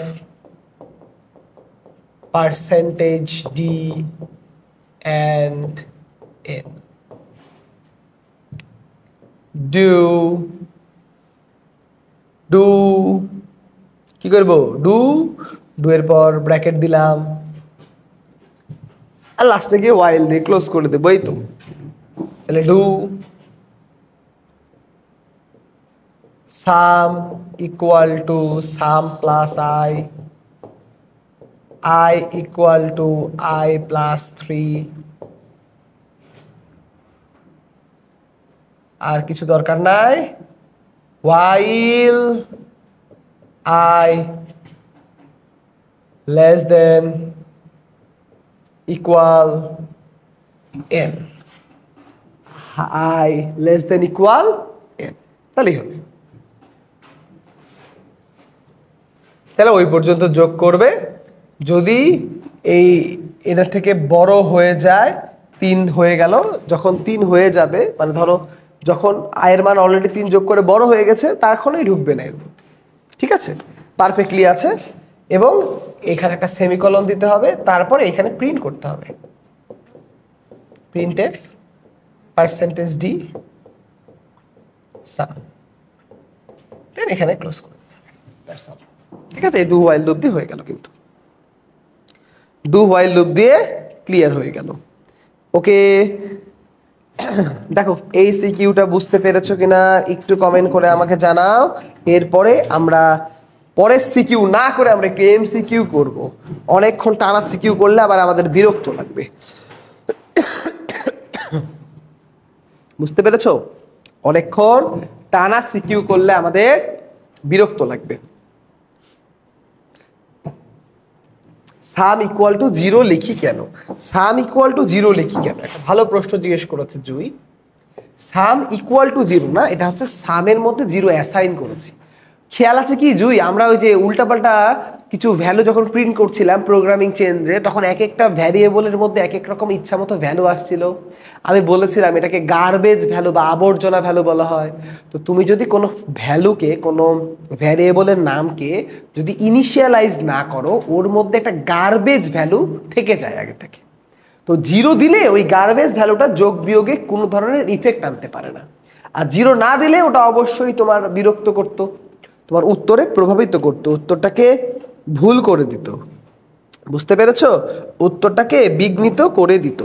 percentage d and n do কি করব? ডু এর পর ব্র্যাকেট দিলাম আর লাস্টে গিয়ে while দিয়ে ক্লোজ করে দেবো। এই তো, তাহলে do sum equal to sum plus I equal to I plus 3, আর কিছু দরকার নাই। while I less than equal n, I less than equal n, তাহলেই হবে। তাহলে ওই পর্যন্ত যোগ করবে, যদি এই এটার থেকে বড় হয়ে যায় 3 হয়ে গেল, যখন 3 হয়ে যাবে মানে ধরো যখন আয়ের মান অলরেডি 3 যোগ করে বড় হয়ে গেছে, তখনই ঢুকবে না এর মধ্যে। ঠিক আছে, পারফেক্টলি আছে। এবং এখানে একটা সেমিকলন দিতে হবে, তারপরে এখানে প্রিন্ট করতে হবে printf percentage d sum, দেন এখানে ক্লোজ করতে হবে। That's all. ঠিক আছে, এই ডু হোয়াইল লুপ দিয়ে হয়ে গেল, কিন্তু ডু হোয়াইল লুপ দিয়ে ক্লিয়ার হয়ে গেল। ওকে, দেখো এই সিকিউটা বুঝতে পেরেছো কিনা একটু কমেন্ট করে আমাকে জানাও। এরপরে আমরা পরের সিকিউ না করে আমরা একটু এমসিকিউ করব। অনেকক্ষণ টানা সিকিউ করলে আবার আমাদের বিরক্ত লাগবে। বুঝতে পেরেছো? অনেকক্ষণ টানা সিকিউ করলে আমাদের বিরক্ত লাগবে। সাম ইকুয়াল টু 0 লিখি কেন? সাম ইকুয়াল টু 0 লিখি কেন? একটা ভালো প্রশ্ন জিজ্ঞেস করেছে জুই। সাম ইকুয়াল টু 0 না, এটা হচ্ছে সামের মধ্যে 0 অ্যাসাইন করেছি। খেয়াল আছে কি জুই, আমরা ওই যে উল্টাপাল্টা কিছু ভ্যালু যখন প্রিন্ট করছিলাম প্রোগ্রামিং চেঞ্জে, তখন এক একটা ভ্যারিয়েবলের মধ্যে এক এক রকম ইচ্ছা মতো ভ্যালু আসছিল। আমি বলেছিলাম এটাকে গার্বেজ ভ্যালু বা আবর্জনা ভ্যালু বলা হয়। তো তুমি যদি কোনো ভ্যালুকে, কোনো ভ্যারিয়েবলের নামকে যদি ইনিশিয়ালাইজ না করো, ওর মধ্যে একটা গার্বেজ ভ্যালু থেকে যায় আগে থেকে। তো 0 দিলে ওই গার্বেজ ভ্যালুটা যোগ বিয়োগে কোনো ধরনের ইফেক্ট আনতে পারে না। আর 0 না দিলে ওটা অবশ্যই তোমার বিরক্ত করতো, তোমার উত্তরে প্রভাবিত করতো, উত্তরটাকে ভুল করে দিত। বুঝতে পেরেছো? উত্তরটাকে বিঘ্নিত করে দিত।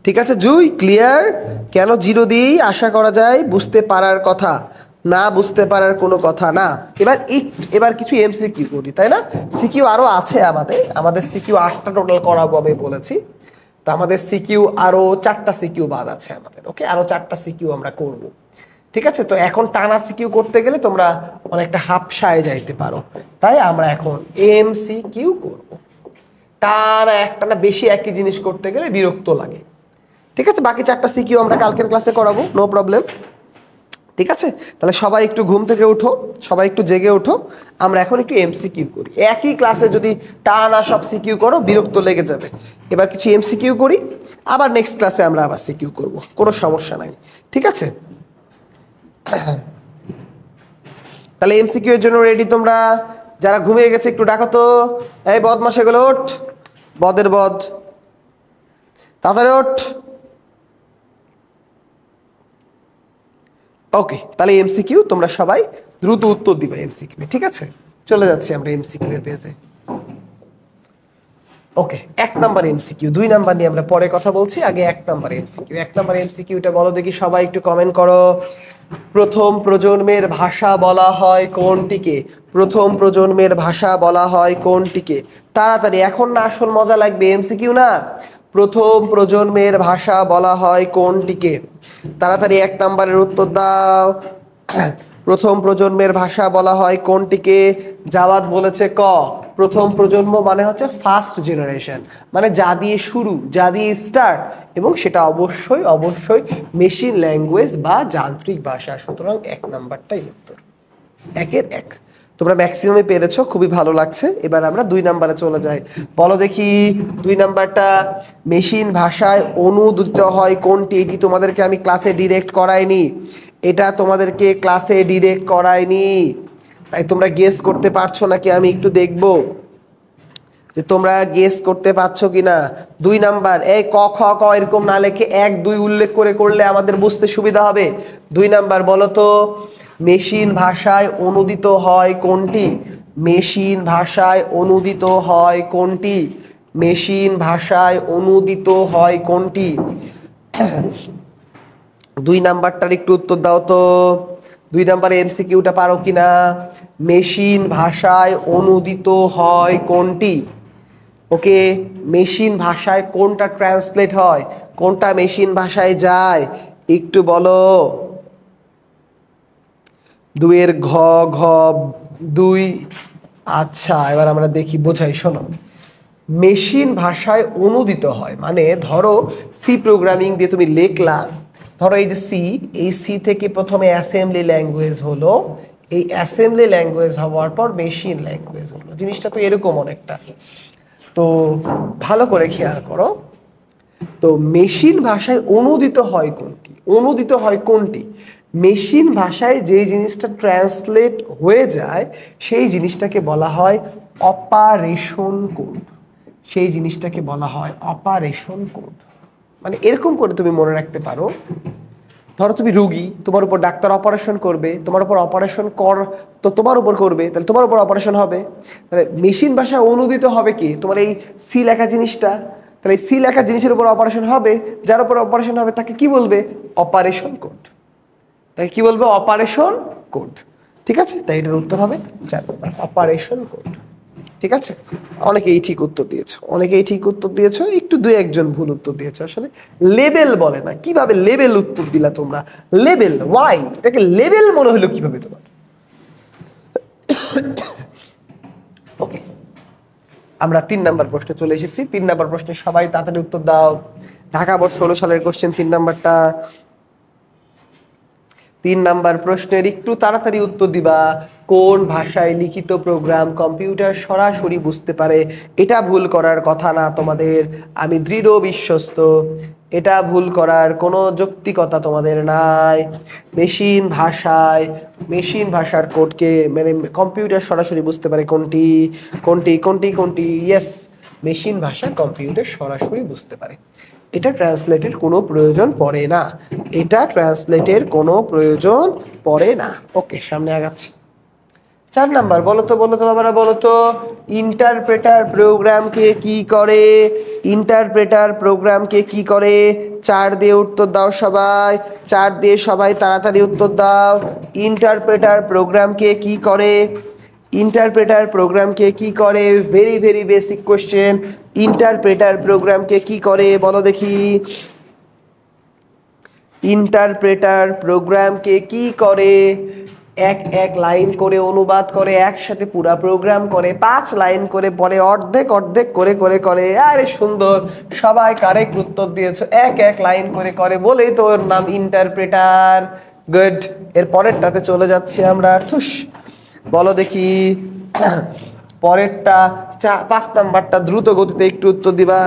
ঠিক আছে জুই, ক্লিয়ার? কেন 0 দিয়েই আশা করা যায় বুঝতে পারার কথা, না বুঝতে পারার কোনো কথা না। এবার কিছু এমসিকিউ করি, তাই না? সিকিউ আরো আছে আমাদের সিকিউ 8টা টোটাল করাবো আমি বলেছি। তো আমাদের সিকিউ আরো 4টা সিকিউ বাদ আছে আমাদের। ওকে, আরো 4টা সিকিউ আমরা করব। ঠিক আছে, তো এখন টানা সিকিউ করতে গেলে তোমরা অনেকটা হাফসায় যাইতে পারো, তাই আমরা এখন এমসিকিউ করব। টানা একটানা বেশি একই জিনিস করতে গেলে বিরক্ত লাগে। ঠিক আছে, বাকি 4টা সিকিউ আমরা কালকের ক্লাসে করাবো, নো প্রবলেম। ঠিক আছে, তাহলে সবাই একটু ঘুম থেকে উঠো, সবাই একটু জেগে ওঠো। আমরা এখন একটু এমসিকিউ করি। একই ক্লাসে যদি টানা সব সিকিউ করো বিরক্ত লেগে যাবে। এবার কিছু এমসিকিউ করি, আবার নেক্সট ক্লাসে আমরা আবার সিকিউ করব, কোনো সমস্যা নাই। ঠিক আছে, তাহলে এমসিকিউ এর জন্য রেডি তোমরা? যারা ঘুমিয়ে গেছে একটু ডাকো তো, এই বদমাশ এগুলো ওঠ, বদের বদ। তাড়াতাড়ি ওঠ। ওকে, তাহলে এমসিকিউ তোমরা সবাই দ্রুত উত্তর দিবে এমসিকিউ, ঠিক আছে? চলে যাচ্ছি আমরা এমসিকিউ এর পেজে। ওকে, 1 নাম্বার এমসিকিউ, 2 নাম্বার নিয়ে আমরা পরে কথা বলছি, আগে 1 নাম্বার এমসিকিউ। 1 নাম্বার এমসিকিউটা বলো দেখি, সবাই একটু কমেন্ট করো। প্রথম প্রজন্মের ভাষা বলা হয় কোনটিকে? প্রথম প্রজন্মের ভাষা বলা হয় কোনটিকে? তাড়াতাড়ি, এখন না আসল মজা লাগবে, এমসিকিউ না। প্রথম প্রজন্মের ভাষা বলা হয় কোনটিকে? তাড়াতাড়ি 1 নাম্বারের উত্তর দাও। প্রথম প্রজন্মের ভাষা বলা হয় কোনটিকে? জাওয়াদ বলেছে ক। প্রথম প্রজন্ম মানে হচ্ছে ফার্স্ট জেনারেশন, মানে যা দিয়ে শুরু, যা দিয়ে স্টার্ট, এবং সেটা অবশ্যই অবশ্যই মেশিন ল্যাঙ্গুয়েজ বা যান্ত্রিক ভাষা। সুতরাং 1 নাম্বারটাই উত্তর, 1-এর 1। তোমরা ম্যাক্সিমামে পেরেছো, খুবই ভালো লাগছে। এবার আমরা 2 নাম্বারে চলে যাই। বলো দেখি 2 নাম্বারটা, মেশিন ভাষায় অনুদিত হয় কোনটি? এটি তোমাদেরকে আমি ক্লাসে ডিরেক্ট করাইনি, এটা তোমাদেরকে ক্লাসে ডিরেক্ট করাইনি, তাই তোমরা গেস করতে পারছো নাকি আমি একটু দেখব যে তোমরা গেস করতে পারছো কিনা। 2 নাম্বার, এই ক খ ক এরকম না লিখে 1 2 উল্লেখ করে করলে আমাদের বুঝতে সুবিধা হবে। 2 নাম্বার বলো তো, মেশিন ভাষায় অনুদিত হয় কোনটি? মেশিন ভাষায় অনুদিত হয় কোনটি? মেশিন ভাষায় অনুদিত হয় কোনটি? 2 নাম্বারটার একটু উত্তর দাও তো। 2 নাম্বারে এমসিকিউটা পারো কিনা? মেশিন ভাষায় অনুদিত হয় কোনটি? ওকে, মেশিন ভাষায় কোনটা ট্রান্সলেট হয়, কোনটা মেশিন ভাষায় যায়, একটু বলো। 2 এর ঘ ঘ 2। আচ্ছা, এবার আমরা দেখি, বোঝাই, শোনো। মেশিন ভাষায় অনুদিত হয় মানে ধরো সি প্রোগ্রামিং দিয়ে তুমি লিখলা, ধরো এই যে সি, এই সি থেকে প্রথমে অ্যাসেম্বলি ল্যাঙ্গুয়েজ হলো, এই অ্যাসেম্বলি ল্যাঙ্গুয়েজ হওয়ার পর মেশিন ল্যাঙ্গুয়েজ হলো। জিনিসটা তো এরকম অনেকটা। তো ভালো করে খেয়াল করো, তো মেশিন ভাষায় অনুদিত হয় কোনটি? অনুদিত হয় কোনটি? মেশিন ভাষায় যে জিনিসটা ট্রান্সলেট হয়ে যায় সেই জিনিসটাকে বলা হয় অপারেশন কোড। সেই জিনিসটাকে বলা হয় অপারেশন কোড। মানে এরকম করে তুমি মনে রাখতে পারো, ধরো তুমি রুগী, তোমার উপর ডাক্তার অপারেশন করবে, তোমার উপর অপারেশন তো তোমার উপর করবে, তাহলে তোমার উপর অপারেশন হবে। তাহলে মেশিন ভাষায় অনুদিত হবে কি? তোমার এই সি লেখা জিনিসটা। তাহলে এই সি লেখা জিনিসের উপর অপারেশন হবে, যার উপর অপারেশন হবে তাকে কি বলবে? Operation code. তাকে কি বলবে? Operation code. ঠিক আছে, তাই এটার উত্তর হবে 4 নম্বর, অপারেশন কোড। ঠিক আছে, অনেকেই ঠিক উত্তর দিয়েছো, অনেকেই ঠিক উত্তর দিয়েছো, একটু 2-1 জন ভুল উত্তর দিয়েছো। আসলে লেবেল বলে না, কিভাবে লেবেল উত্তর দিলা তোমরা? Label, Y? এটাকে লেবেল মনে হলো কিভাবে তোমার? ওকে, আমরা 3 নাম্বার প্রশ্নে চলে এসেছি। 3 নাম্বার প্রশ্নে সবাই তাড়াতাড়ি উত্তর দাও। ঢাকা বোর্ড 16 সালের কোশ্চেন 3 নাম্বারটা। 3 নাম্বার প্রশ্নের একটু তাড়াতাড়ি উত্তর দিবা। কোন ভাষায় লিখিত প্রোগ্রাম কম্পিউটার সরাসরি বুঝতে পারে? এটা ভুল করার কথা না তোমাদের, আমি দৃঢ় বিশ্বস্ত। এটা ভুল করার কোনো যৌক্তিকতা তোমাদের নাই। মেশিন ভাষার কোডকে মানে কম্পিউটার সরাসরি বুঝতে পারে কোনটি? কোনটি কোনটি কোনটি? ইয়েস, মেশিন ভাষা কম্পিউটার সরাসরি বুঝতে পারে। এটা ট্রান্সলেটের কোনো প্রয়োজন পড়ে না, এটা ট্রান্সলেটের কোনো প্রয়োজন পড়ে না। ওকে, সামনে আগাচ্ছি। 4 নাম্বার, বলো তো বাবারা, বলো তো, ইন্টারপ্রেটার প্রোগ্রামকে কি করে? ইন্টারপ্রেটার প্রোগ্রামকে কি করে? 4 দিয়ে উত্তর দাও সবাই, 4 দিয়ে সবাই তাড়াতাড়ি উত্তর দাও। ইন্টারপ্রেটার প্রোগ্রামকে কি করে? ইন্টারপ্রেটার প্রোগ্রামকে কি করে? Very very basic question. Interpreter প্রোগ্রামকে কি করে বলো দেখি? ইন্টারপ্রেটার প্রোগ্রামকে কি করে? এক লাইন করে অনুবাদ করে, একসাথে পুরা প্রোগ্রাম করে, 5 লাইন করে পরে অর্ধেক অর্ধেক করে করে করে। আরে সুন্দর, সবাই কারেক্ট উত্তর দিয়েছো। এক লাইন করে করে বলেই তো ওর নাম ইন্টারপ্রেটার। গুড, এর পরেরটাতে চলে যাচ্ছি আমরা। ঠুস, বলো দেখি পরেরটা। 5 নাম্বারটা দ্রুত গতিতে একটু উত্তর দিবা।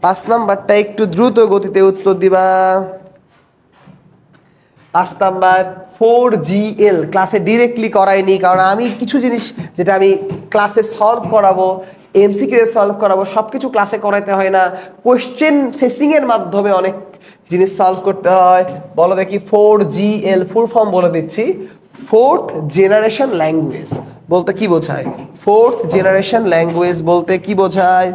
5 নাম্বারটা একটু দ্রুত গতিতে উত্তর দিবা। 5 নাম্বার 4GL ক্লাসে ডিরেক্টলি করাইনি, কারণ আমি কিছু জিনিস যেটা আমি ক্লাসে সলভ করাবো এমসিকিউ সলভ করাবো, সবকিছু ক্লাসে করাইতে হয় না, কোশ্চেন ফেসিং এর মাধ্যমে অনেক জিনিস সলভ করতে হয়। বলো দেখি 4GL ফুল ফর্ম বলে দিচ্ছি, ফোর্থ জেনারেশন ল্যাঙ্গুয়েজ বলতে কি বোঝায়? ফোর্থ জেনারেশন ল্যাঙ্গুয়েজ বলতে কি বোঝায়?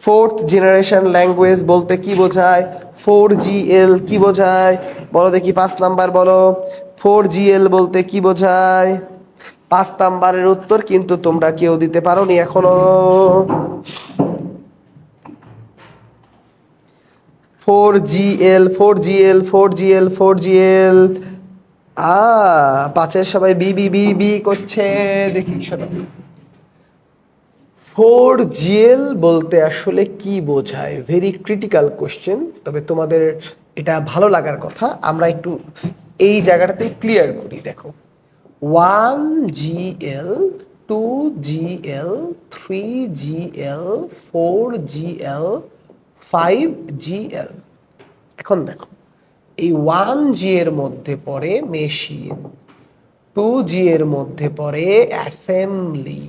ফোর্থ জেনারেশন ল্যাঙ্গুয়েজ বলতে কি বোঝায়? 4GL কি বোঝায় বলো দেখি, 5 নাম্বার বলো। 4GL বলতে কি বোঝায়? 5 নাম্বারের উত্তর কিন্তু তোমরা কেউ দিতে পারোনি এখনো। 4GL 4GL 4GL 4GL 5-এর সবাই বি বি বি বি করছে, দেখি শোনো। 4GL বলতে আসলে কি বোঝায়? ভেরি ক্রিটিক্যাল কোশ্চেন, তবে তোমাদের এটা ভালো লাগার কথা। আমরা একটু এই জায়গাটাতে ক্লিয়ার করি। দেখো 1GL 2GL 3GL 4GL 5GL। এখন দেখো এই 1G এর মধ্যে পড়ে মেশিন, 2G এর মধ্যে পড়ে অ্যাসেম্বলি,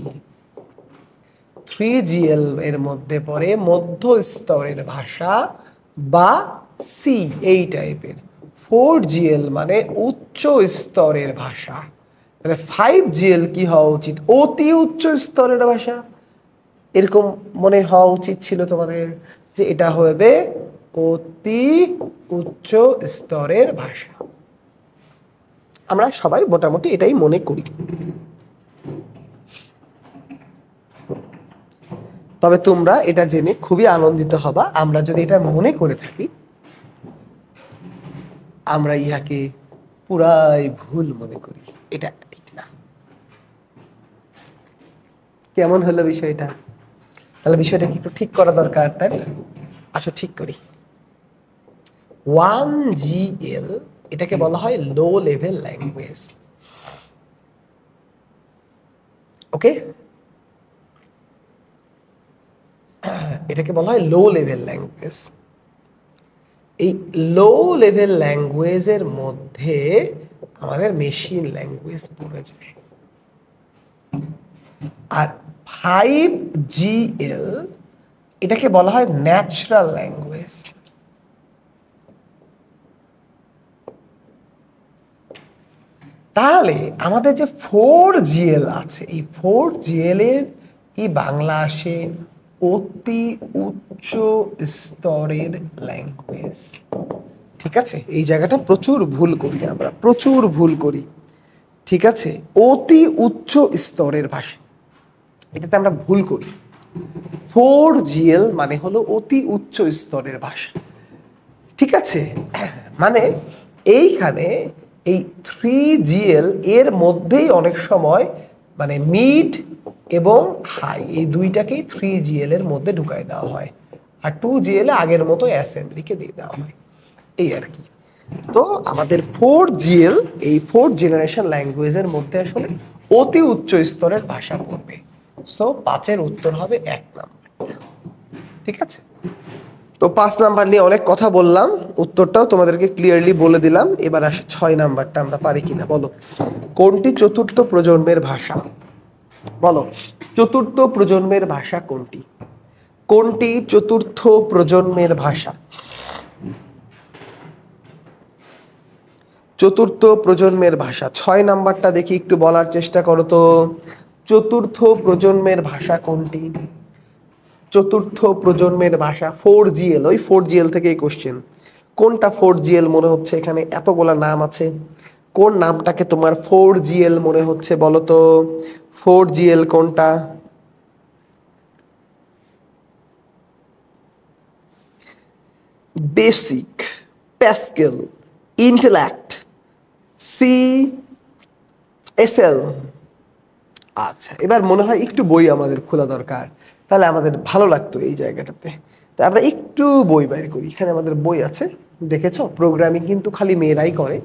3GL এর মধ্যে পড়ে মধ্য স্তরের ভাষা বা সি এই টাইপের, 4GL মানে উচ্চ স্তরের ভাষা। তাহলে 5GL কি হওয়া উচিত? অতি উচ্চ স্তরের ভাষা। এরকম মনে হওয়া উচিত ছিল তোমাদের যে এটা হবে অতি উচ্চ স্তরের ভাষা। আমরা সবাই মোটামুটি এটাই মনে করি। তবে তোমরা এটা জেনে খুবই আনন্দিত হবা, আমরা যদি এটা মনে করে থাকি আমরা ইহাকে পুরাই ভুল মনে করি, এটা ঠিক না। কেমন হলো বিষয়টা? তাহলে বিষয়টা কি একটু ঠিক করা দরকার, তাই না? আসো ঠিক করি। 1GL এটাকে বলা হয় লো লেভেল ল্যাঙ্গুয়েজ। ওকে, এটাকে বলা হয় লো লেভেল ল্যাঙ্গুয়েজ। এই লো লেভেল ল্যাঙ্গুয়েজের মধ্যে আমাদের মেশিন ল্যাঙ্গুয়েজ পড়ে যায়। আর 5GL এটাকে বলা হয় ন্যাচারাল ল্যাঙ্গুয়েজ। তাহলে আমাদের যে 4GL আছে, এই 4GL এর এই বাংলা আসে অতি উচ্চ স্তরের ল্যাঙ্গুয়েজ। ঠিক আছে, এই জায়গাটা প্রচুর ভুল করি আমরা, প্রচুর ভুল করি। ঠিক আছে, অতি উচ্চ স্তরের ভাষা, এটাতে আমরা ভুল করি। 4GL মানে হলো অতি উচ্চ স্তরের ভাষা। ঠিক আছে, মানে এইখানে এই 3GL এর মধ্যেই অনেক সময় মানে মিড এবং হাই এই দুইটাকেই 3GL এর মধ্যে ঢুকাই দেওয়া হয়, আর 2GL আগের মতো অ্যাসেম্বলিকে দিয়ে দেওয়া হয়, এই আর কি। তো আমাদের 4GL এই ফোর্থ জেনারেশন ল্যাঙ্গুয়েজের মধ্যে আসলে অতি উচ্চ স্তরের ভাষা পড়বে। সো 5-এর উত্তর হবে 1 নাম্বার। ঠিক আছে, তো 5 নাম্বার নিয়ে অনেক কথা বললাম, উত্তরটাও তোমাদেরকে ক্লিয়ারলি বলে দিলাম। এবার আসে 6 নাম্বারটা আমরা পারি কিনা বলো। কোনটি চতুর্থ প্রজন্মের ভাষা? বলো, চতুর্থ প্রজন্মের ভাষা কোনটি? কোনটি চতুর্থ প্রজন্মের ভাষা? চতুর্থ প্রজন্মের ভাষা 6 নাম্বারটা দেখি একটু বলার চেষ্টা করো তো। চতুর্থ প্রজন্মের ভাষা কোনটি? চতুর্থ প্রজন্মের ভাষা 4GL, ওই 4GL থেকেই কোশ্চেন। কোনটা 4GL মনে হচ্ছে? এখানে এতগুলা নাম আছে, কোন নামটাকে তোমার 4GL মনে হচ্ছে বলো তো? 4GL কোনটা? Basic, Pascal, intellect, CSL। আচ্ছা, এবার মনে হয় একটু বই আমাদের খোলা দরকার, তাহলে আমাদের ভালো লাগতো এই জায়গাটাতে। তো আমরা একটু বই বাইর করি। এখানে আমাদের বই আছে, দেখেছো? প্রোগ্রামিং কিন্তু খালি মেয়েরাই করে,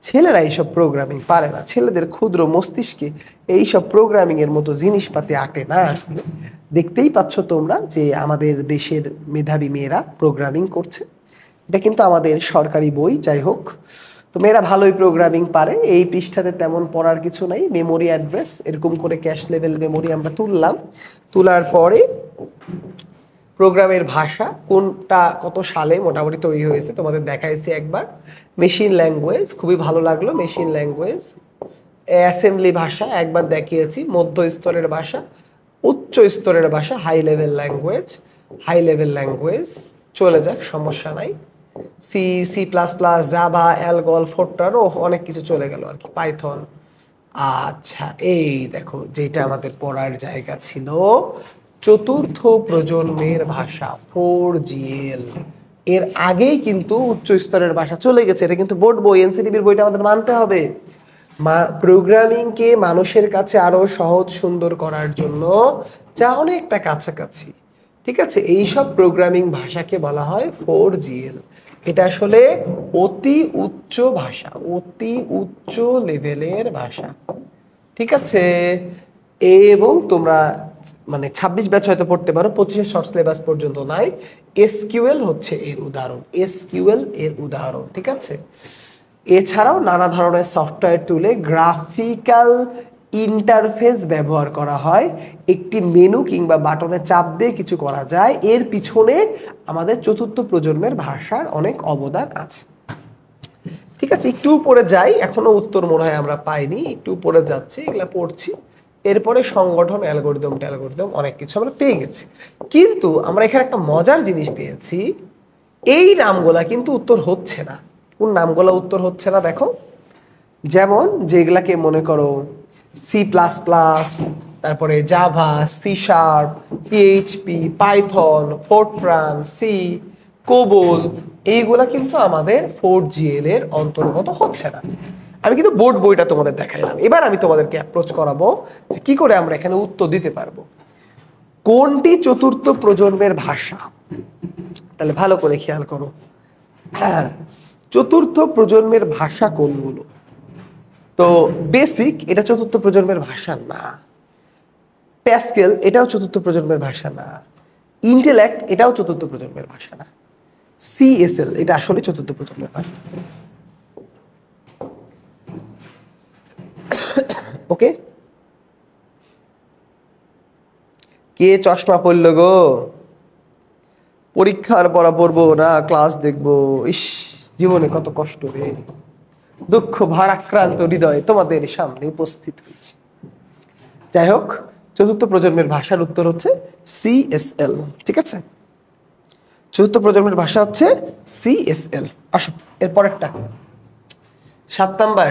ছেলেরা এইসব প্রোগ্রামিং পারে না। ছেলেদের ক্ষুদ্র মস্তিষ্কে এইসব প্রোগ্রামিং এর মতো জিনিসপাতি আটে না আসলে। দেখতেই পাচ্ছ তোমরা যে আমাদের দেশের মেধাবী মেয়েরা প্রোগ্রামিং করছে। এটা কিন্তু আমাদের সরকারি বই, যাই হোক। তো মেয়েরা ভালোই প্রোগ্রামিং পারে। এই পৃষ্ঠাতে তেমন পড়ার কিছু নাই, মেমোরি অ্যাড্রেস এরকম করে ক্যাশ লেভেল মেমোরি আমরা তুললাম। তোলার পরে প্রোগ্রামের ভাষা কোনটা কত সালে মোটামুটি তৈরি হয়েছে তোমাদের দেখাইছি একবার। মেশিন ল্যাঙ্গুয়েজ খুবই ভালো লাগলো, মেশিন ল্যাঙ্গুয়েজ। অ্যাসেম্বলি ভাষা একবার দেখিয়েছি, মধ্য স্তরের ভাষা, উচ্চ স্তরের ভাষা, high level language. High level language চলে যাক, সমস্যা নাই। C, C plus plus, Java, ALGOL, FORTRAN, ও অনেক কিছু চলে গেল আর কি, পাইথন। আচ্ছা, এই দেখো যেটা আমাদের পড়ার জায়গা ছিল, চতুর্থ প্রজন্মের ভাষা 4GL। এর আগেই কিন্তু উচ্চ স্তরের ভাষা চলে গেছে, এটা কিন্তু বোর্ড বই, এনসিটিভির বইটা আমাদের মানতে হবে। প্রোগ্রামিংকে মানুষের কাছে আরো সহজ সুন্দর করার জন্য যা অনেকটা কাছাকাছি, ঠিক আছে, এইসব প্রোগ্রামিং ভাষাকে বলা হয় 4GL। এটা আসলে অতি উচ্চ ভাষা, অতি উচ্চ লেভেলের ভাষা, ঠিক আছে। এবং তোমরা মানে 26 ব্যাচ হয়তো পড়তে পারো, 25-এর শর্ট সিলেবাস পর্যন্ত নাই। এসকিউএল হচ্ছে এর উদাহরণ, এসকিউএল এর উদাহরণ, ঠিক আছে। এছাড়াও নানা ধরনের সফটওয়্যার টুলে গ্রাফিক্যাল ইন্টারফেস ব্যবহার করা হয়, একটি মেনু কিংবা বাটনে চাপ দিয়ে কিছু করা যায়। এর পিছনে আমাদের চতুর্থ প্রজন্মের ভাষার অনেক অবদান আছে, ঠিক আছে। একটু উপরে যাই, এখনো উত্তর মনে হয় আমরা পাইনি, একটু উপরে যাচ্ছি, এগুলা পড়ছি। এরপরে সংগঠন, অ্যালগরিদম অনেক কিছু আমরা পেয়ে গেছি। কিন্তু আমরা এখানে একটা মজার জিনিস পেয়েছি, এই নামগুলা কিন্তু উত্তর হচ্ছে না। কোন নামগুলা উত্তর হচ্ছে না দেখো, যেমন যেগুলাকে মনে করো সি প্লাস প্লাস, তারপরে Java, C sharp, PHP, Python, Fortran, C, COBOL, এইগুলা কিন্তু আমাদের 4GL এর অন্তর্গত হচ্ছে না। আমি কিন্তু বোর্ড বইটা তোমাদের দেখাইলাম, এবার আমি তোমাদেরকে অ্যাপ্রোচ করাবো যে কি করে আমরা এখানে উত্তর দিতে পারবো। কোনটি চতুর্থ প্রজন্মের ভাষা, তাহলে ভালো করে খেয়াল করো। হ্যাঁ, চতুর্থ প্রজন্মের ভাষা কোনগুলো? তো বেসিক এটা চতুর্থ প্রজন্মের ভাষা না, প্যাসকেল এটাও চতুর্থ প্রজন্মের ভাষা না, ইন্টেলেক্ট এটাও চতুর্থ প্রজন্মের ভাষা না, সিএসএল এটা আসলে চতুর্থ প্রজন্মের ভাষা। ওকে, কে চশমা পড়লো গো? পরীক্ষার পড়া পড়বো না ক্লাস দেখবো? ইস, জীবনে কত কষ্ট রে, দুঃখ ভারাক্রান্ত হৃদয়ে তোমাদের সামনে উপস্থিত হয়েছে। যাই হোক, চতুর্থ প্রজন্মের ভাষার উত্তর হচ্ছে সিএসএল, ঠিক আছে। চতুর্থ প্রজন্মের ভাষা হচ্ছে সিএসএল। আসো এর পরেরটা, 7 নাম্বার,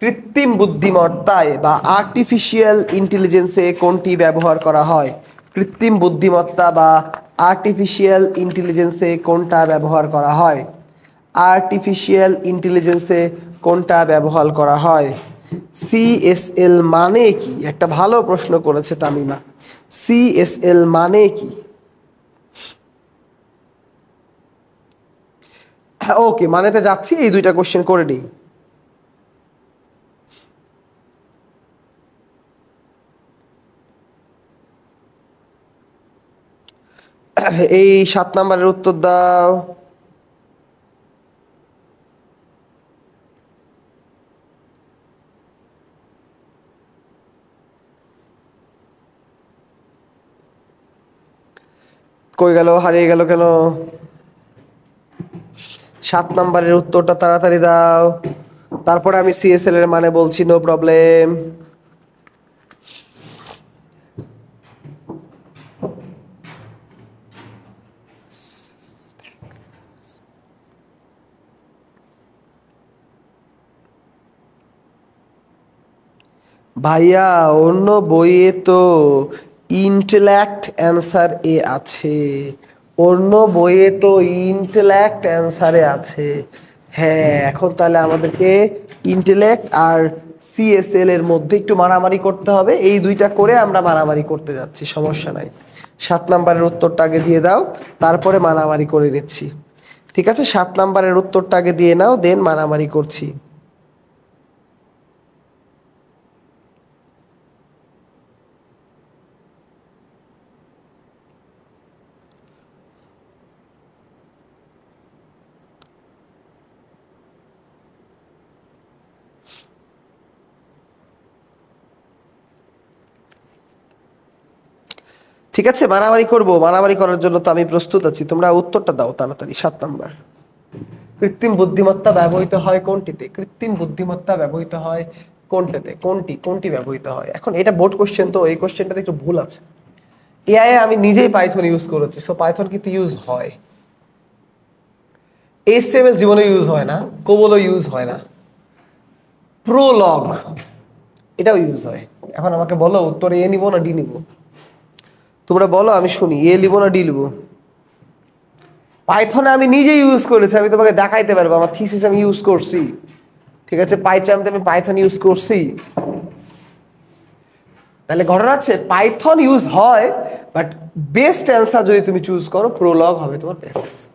কৃত্রিম বুদ্ধিমত্তায় বা আর্টিফিশিয়াল ইন্টেলিজেন্সে কোনটি ব্যবহার করা হয়? কৃত্রিম বুদ্ধিমত্তা বা আর্টিফিশিয়াল ইন্টেলিজেন্সে কোনটা ব্যবহার করা হয়? আর্টিফিশিয়াল ইন্টেলিজেন্সে কোনটা ব্যবহার করা হয়? সিএসএল মানে কি? একটা ভালো প্রশ্ন করেছে তামিমা, সিএসএল মানে কি? ওকে, মানেতে যাচ্ছি, এই দুইটা কোশ্চেন করে নিই। এই 7 নাম্বারের উত্তর দাও। কই গেল, হারিয়ে গেল কেন? 7 নাম্বারের উত্তরটা তাড়াতাড়ি দাও, তারপরে আমি সিএসএল এর মানে বলছি, নো প্রবলেম। ভাইয়া অন্য বইয়ে তো ইন্টেলেক্ট অ্যান্সার এ আছে, অন্য বইয়ে তো ইন্টেলেক্ট অ্যান্সারে আছে। হ্যাঁ, এখন তাহলে আমাদেরকে ইন্টেলেক্ট আর সিএসএল এর মধ্যে একটু মারামারি করতে হবে, এই দুইটা করে আমরা মারামারি করতে যাচ্ছি, সমস্যা নাই। 7 নাম্বারের উত্তরটা আগে দিয়ে দাও, তারপরে মারামারি করে নিচ্ছি, ঠিক আছে। 7 নাম্বারের উত্তরটা আগে দিয়ে নাও, দেন মারামারি করছি। ঠিক আছে, মারামারি করব, মারামারি করার জন্য তো আমি প্রস্তুত আছি। তোমরা উত্তরটা দাও তাড়াতাড়ি। 7 নাম্বার, কৃত্রিম বুদ্ধিমত্তা ব্যবহৃত হয় কোনটিতে? কৃত্রিম বুদ্ধিমত্তা ব্যবহৃত হয় কোনটিতে? কোনটি ব্যবহৃত হয়? এখন এটা বোর্ড কোশ্চেন, তো এই কোশ্চেনটাতে একটু ভুল আছে। এআই আমি নিজেই পাইথন ইউজ করেছি, সো পাইথন কিন্তু ইউজ হয়। এইচটিএমএল জীবনে ইউজ হয় না, কোবলও ইউজ হয় না। প্রোলগ এটাও ইউজ হয়। এখন আমাকে বলো উত্তর এ নিব না ডি নিব? তোমরা বলো, আমি শুনি। এ নিব না ডি নিব? পাইথনে আমি নিজে ইউজ করেছি, আমি তোমাকে দেখাইতে পারবো, আমার থিসিস আমি ইউজ করছি। ঠিক আছে, পাইচামতে আমি পাইথন ইউজ করছি। তাহলে ঘটনা আছে পাইথন ইউজ হয়, বাট বেস্ট অ্যান্সার যদি তুমি চুজ করো প্রোলগ হবে তোমার best answer.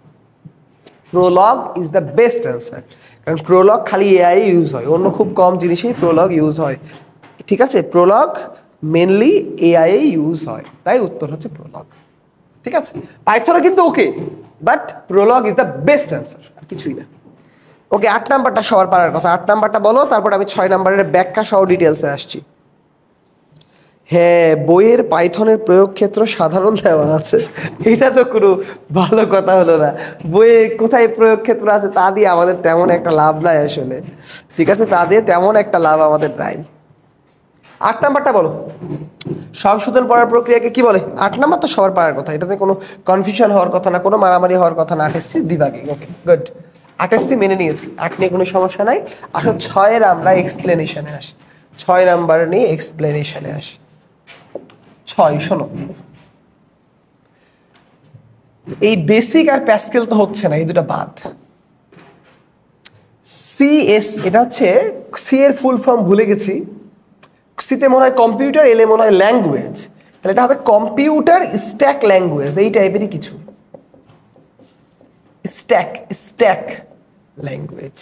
Prolog is the best answer, কারণ প্রোলগ খালি এআই ইউজ হয়, অন্য খুব কম জিনিসেই প্রোলগ ইউজ হয়। ঠিক আছে, প্রোলগ মেনলি এআই ইউজ হয়, তাই উত্তর হচ্ছে প্রোলগ। ঠিক আছে, পাইথনও কিন্তু okay, but Prolog is the best answer, আর কিছুই না। ওকে, 8 নাম্বারটা সবার পারার কথা। 8 নাম্বারটা বলো, তারপর আমি 6 নাম্বারের ব্যাখ্যা সহ ডিটেলসে আসছি। হ্যাঁ, বইয়ের পাইথনের প্রয়োগ ক্ষেত্র সাধারণ দেওয়া আছে। এটা তো কোনো ভালো কথা হলো না। বইয়ে কোথায় প্রয়োগ ক্ষেত্র আছে তা দিয়ে আমাদের তেমন একটা লাভ নাই আসলে। ঠিক আছে, তা দিয়ে তেমন একটা লাভ আমাদের নাই। 8 নাম্বারটা বলো, সংশোধন পড়ার প্রক্রিয়াকে কি বলে? 8 নাম্বার তো সবার পারার কথা, এটাতে কোনো কনফিউশন হওয়ার কথা না, কোনো মারামারি হওয়ার কথা না। 8SC দিবাগে। ওকে, গুড। 8SC মেনে নিয়েছি, 8 নিয়ে কোনো সমস্যা নাই। আসলে 6-এর আমরা এক্সপ্লেনেশনে আসি। 6 নাম্বার নিয়ে এক্সপ্লেনেশনে আসি। 6, শোনো, এই বেসিক আর প্যাসকেল তো হচ্ছে না, এই দুটো বাদ। সিএস, এটা হচ্ছে সি এর ফুল ফর্ম ভুলে গেছি। সিতে মনে হয় কম্পিউটার, এলে মনে হয় ল্যাঙ্গুয়েজ, তাহলে এটা হবে কম্পিউটার স্ট্যাক ল্যাঙ্গুয়েজ, এই টাইপেরই কিছু। Stack language.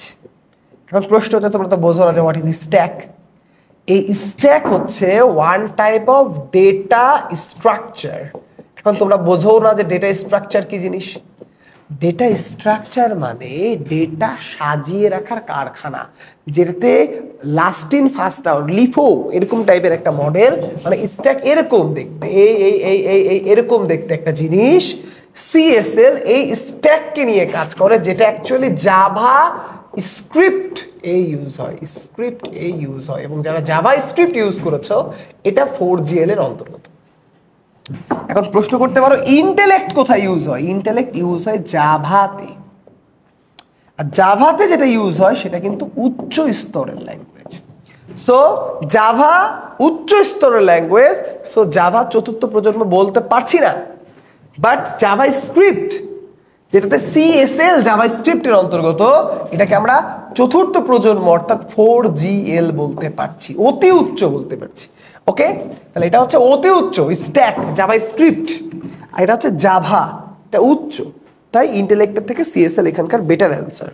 এখন প্রশ্ন হচ্ছে, তোমরা তো বোঝো না যে হোয়াট ইজ স্ট্যাক। এই স্ট্যাক হচ্ছে one type of data structure. এখন তোমরা বোঝো না যে ডেটা স্ট্রাকচার কি জিনিস। ডেটা স্ট্রাকচার মানে ডেটা সাজিয়ে রাখার কারখানা, যেটাতে last in first out, LIFO এরকম টাইপের একটা মডেল। মানে স্ট্যাক এরকম দেখতে, এই এরকম দেখতে একটা জিনিস। সিএসএল এই স্ট্যাককে নিয়ে কাজ করে, যেটা অ্যাকচুয়ালি জাভা স্ক্রিপ্ট এই ইউজ হয়, স্ক্রিপ্ট এই ইউজ হয়। এবং যারা জাভা স্ক্রিপ্ট ইউজ করেছো, এটা 4GL এর অন্তর্গত। এখন প্রশ্ন করতে পারো ইন্টেলেক্ট কোথায় ইউজ হয়? ইন্টেলেক্ট ইউজ হয় জাভাতে। আর জাভাতে যেটা ইউজ হয় সেটা কিন্তু উচ্চ স্তরের ল্যাঙ্গুয়েজ। সো জাভা উচ্চ স্তরের ল্যাঙ্গুয়েজ, সো জাভা চতুর্থ প্রজন্ম বলতে পারছি না। বাট জাভা স্ক্রিপ্ট, যেটাতে সিএসএল জাভা স্ক্রিপ্টের অন্তর্গত, এটাকে আমরা চতুর্থ প্রজন্ম অর্থাৎ 4GL বলতে পারছি, অতি উচ্চ বলতে পারছি। ওকে, তাহলে এটা হচ্ছে অতি উচ্চ স্ট্যাক জাভা স্ক্রিপ্ট, আর এটা হচ্ছে জাভা, এটা উচ্চ। তাই ইন্টেলেক্টের থেকে সিএসএল এখানকার বেটার অ্যান্সার।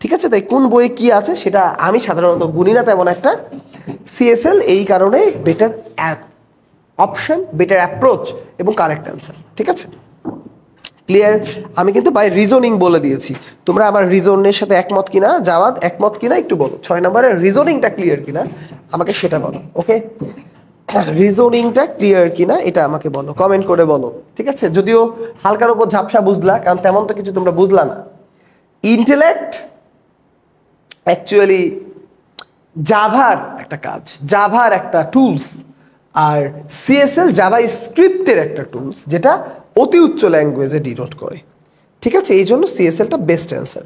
ঠিক আছে, তাই কোন বইয়ে কি আছে সেটা আমি সাধারণত গুনি না তেমন একটা। সিএসএল এই কারণে বেটার অপশন, বেটার অ্যাপ্রোচ এবং কারেক্ট অ্যান্সার। ঠিক আছে, ক্লিয়ার? আমি কিন্তু বাই রিজনিং বলে দিয়েছি। তোমরা আমার রিজনের সাথে একমত কিনা, জাওয়াদ একমত কিনা একটু বলো। 6 নম্বরের রিজনিংটা ক্লিয়ার কিনা আমাকে সেটা বলো। ওকে, রিজনিংটা ক্লিয়ার কিনা এটা আমাকে বলো, কমেন্ট করে বলো। ঠিক আছে, যদিও হালকার উপর ঝাপসা বুঝলা, কারণ তেমন তো কিছু তোমরা বুঝলা না। ইন্টেলেক্ট অ্যাকচুয়ালি জাভার একটা কাজ, জাভার একটা টুলস, আর সিএসএল জাভা স্ক্রিপ্টের একটা টুলস, যেটা অতি উচ্চ ল্যাঙ্গুয়েজে ডিনোট করে। ঠিক আছে, এই জন্য সিএসএলটা বেস্ট অ্যান্সার।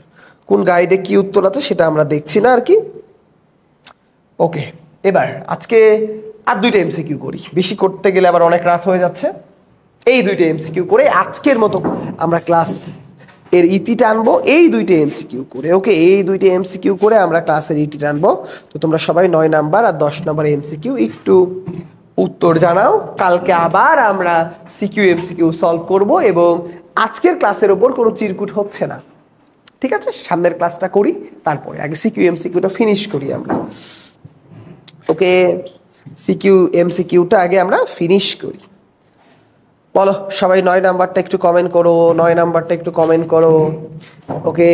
কোন গাইডে কি উত্তর আছে সেটা আমরা দেখছি না আর কি। ওকে, এবার আজকে আর 2টা এমসিকিউ করি, বেশি করতে গেলে আবার অনেক রাত হয়ে যাচ্ছে। এই 2টা এমসিকিউ করে আজকের মতো আমরা ক্লাস এর ইতি টানবো, এই 2টা এমসিকিউ করে। ওকে, এই 2টা এমসিকিউ করে আমরা ক্লাসের ইতি টানবো। তো তোমরা সবাই 9 নাম্বার আর 10 নাম্বার এমসিকিউ একটু উত্তর জানাও। কালকে আবার আমরা সিকিউ এমসিকিউ সলভ করব, এবং আজকের ক্লাসের ওপর কোনো চিরকুট হচ্ছে না। ঠিক আছে, সামনের ক্লাসটা করি, তারপরে আগে সিকিউ এমসিকিউটা ফিনিশ করি আমরা। ওকে, সিকিউ এমসিকিউটা আগে আমরা ফিনিশ করি। বলো সবাই 9 নাম্বারটা একটু কমেন্ট করো, 9 নাম্বারটা একটু কমেন্ট করো। ওকে,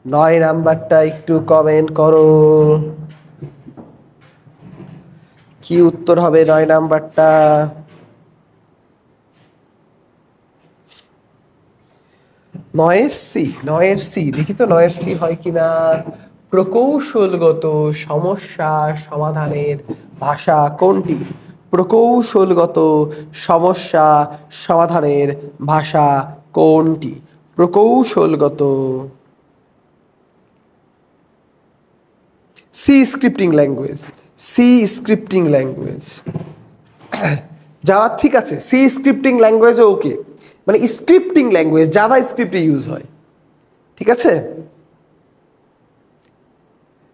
9 নাম্বারটা একটু কমেন্ট করো। কি উত্তর হবে 9 নাম্বারটা? নয়ের সি দেখি তো নয়ের সি হয় কিনা। প্রকৌশলগত সমস্যা সমাধানের ভাষা কোনটি? প্রকৌশলগত সমস্যা সমাধানের ভাষা কোনটি? প্রকৌশলগত C scripting language. C scripting language Java ঠিক আছে, সি স্ক্রিপ্টিং ল্যাঙ্গুয়েজ ওকে, মানে স্ক্রিপ্টিং ল্যাঙ্গুয়েজ জাভা স্ক্রিপ্টে ইউজ হয়, ঠিক আছে।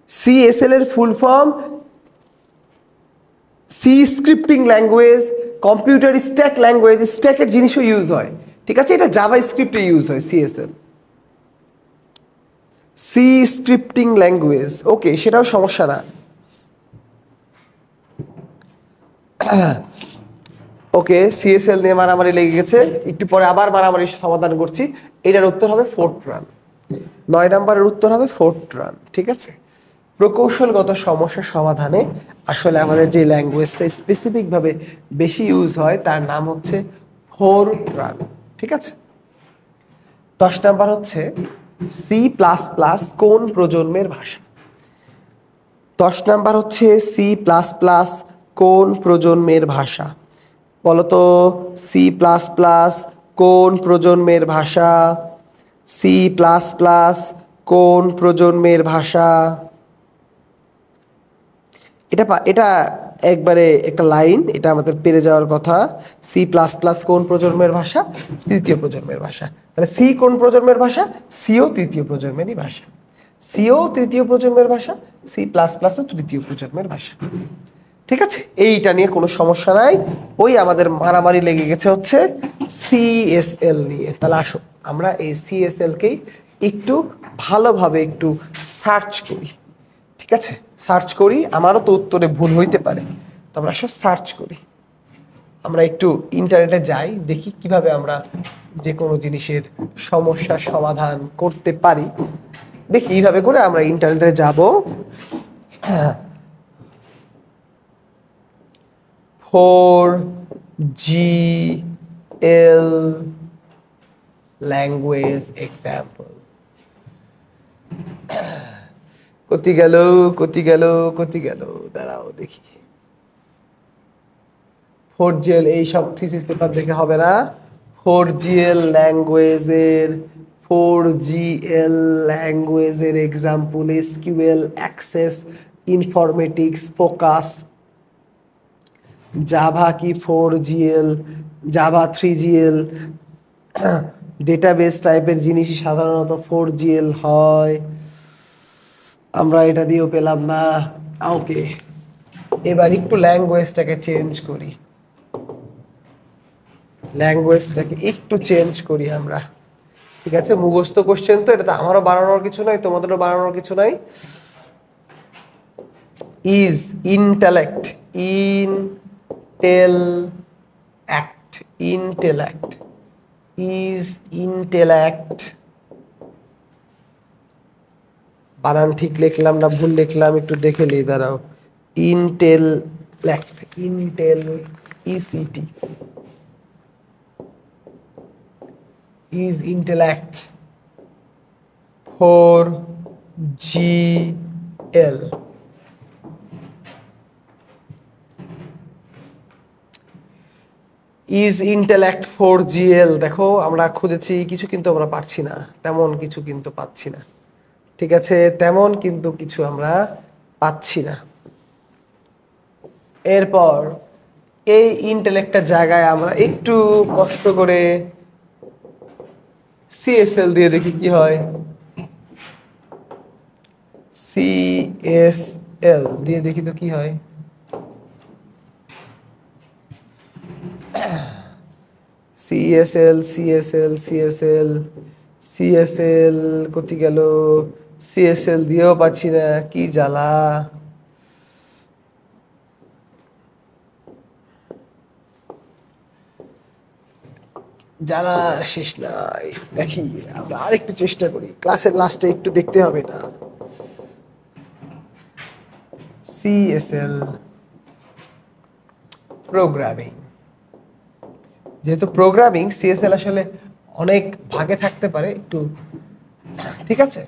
সিএসএল এর full form C scripting language, computer stack language, স্ট্যাকের জিনিসও ইউজ হয়, ঠিক আছে। এটা জাভা স্ক্রিপ্টে ইউজ হয় CSL, C scripting language okay, সেটাও সমস্যা না। ওকে, সিএসএল নিয়ে মারামারি লেগে গেছে, একটু পরে আবার মারামারি সমাধান করছি। এটার উত্তর হবে ফোরট্রান। 9 নম্বরের উত্তর হবে ফোরট্রান, ঠিক আছে। প্রকৌশলগত সমস্যা সমাধানে আসলে আমাদের যে ল্যাঙ্গুয়েজটা স্পেসিফিকভাবে বেশি ইউজ হয় তার নাম হচ্ছে ফোরট্রান, ঠিক আছে। 10 নাম্বার হচ্ছে সি প্লাস প্লাস কোন প্রজন্মের ভাষা? 10 নাম্বার হচ্ছে সি প্লাস প্লাস কোন প্রজন্মের ভাষা? বলতো সি প্লাস প্লাস কোন প্রজন্মের ভাষা? সি প্লাস প্লাস কোন প্রজন্মের ভাষা? এটা একবারে একটা লাইন, এটা আমাদের পেরে যাওয়ার কথা। সি প্লাস প্লাস কোন প্রজন্মের ভাষা? তৃতীয় প্রজন্মের ভাষা। তাহলে সি কোন প্রজন্মের ভাষা? সিও তৃতীয় প্রজন্মেরই ভাষা। সিও তৃতীয় প্রজন্মের ভাষা, সি প্লাস প্লাসও তৃতীয় প্রজন্মের ভাষা, ঠিক আছে। এইটা নিয়ে কোনো সমস্যা নাই। ওই আমাদের মারামারি লেগে গেছে হচ্ছে সিএসএল নিয়ে। তাহলে আসো আমরা এই সিএসএল কেই একটু ভালোভাবে একটু সার্চ করি, ঠিক আছে। সার্চ করি, আমারও তো উত্তরে ভুল হইতে পারে, তো আমরা আসো সার্চ করি। আমরা একটু ইন্টারনেটে যাই, দেখি কিভাবে আমরা যে কোনো জিনিসের সমস্যার সমাধান করতে পারি। দেখি এইভাবে করে আমরা ইন্টারনেটে যাব। 4GL language example. কোথায় গেল কোথায় গেল কোথায় গেল, দাঁড়াও দেখি। 4GL এইসব থিসিস পেপার দেখে হবে না। 4GL ল্যাঙ্গুয়েজের example SQL, access, informatics, focus. Java কি 4GL, জাভা 3GL, ডেটাবেস টাইপের জিনিসই সাধারণত 4GL হয়। আমরা এটা দিয়েও পেলাম না। ওকে, এবার একটু ল্যাঙ্গুয়েজটাকে চেঞ্জ করি, ল্যাঙ্গুয়েজটাকে একটু চেঞ্জ করি আমরা, ঠিক আছে। মুখস্থ কোশ্চেন তো, এটা তো আমারও বানানোর কিছু নাই, তোমাদেরও বানানোর কিছু নাই। Is intellect, intellect is intellect, বানান ঠিক লিখলাম না ভুল লিখলাম একটু দেখে নিই, দাঁড়াও। Intellect, ইসিটি, is intellect 4GL। is intellect 4GL, দেখো আমরা খুঁজেছি কিছু কিন্তু আমরা পাচ্ছি না, তেমন কিছু কিন্তু পাচ্ছি না, ঠিক আছে। তেমন কিন্তু কিছু আমরা পাচ্ছি না। এরপর এই ইন্টেলেক্টের জায়গায় আমরা একটু কষ্ট করে সিএসএল দিয়ে দেখি কি হয়। সিএসএল দিয়ে দেখি তো কি হয়। সিএসএল কোথায় গেল? সিএসএল দিয়েও পাচ্ছি না, কি জ্বালা। জানার শেষ নাই। দেখি আমরা আরেকটু চেষ্টা করি, ক্লাসের লাস্টে একটু দেখতে হবে না। CSL programming. যেহেতু প্রোগ্রামিং সিএসএল আসলে অনেক ভাগে থাকতে পারে একটু, ঠিক আছে।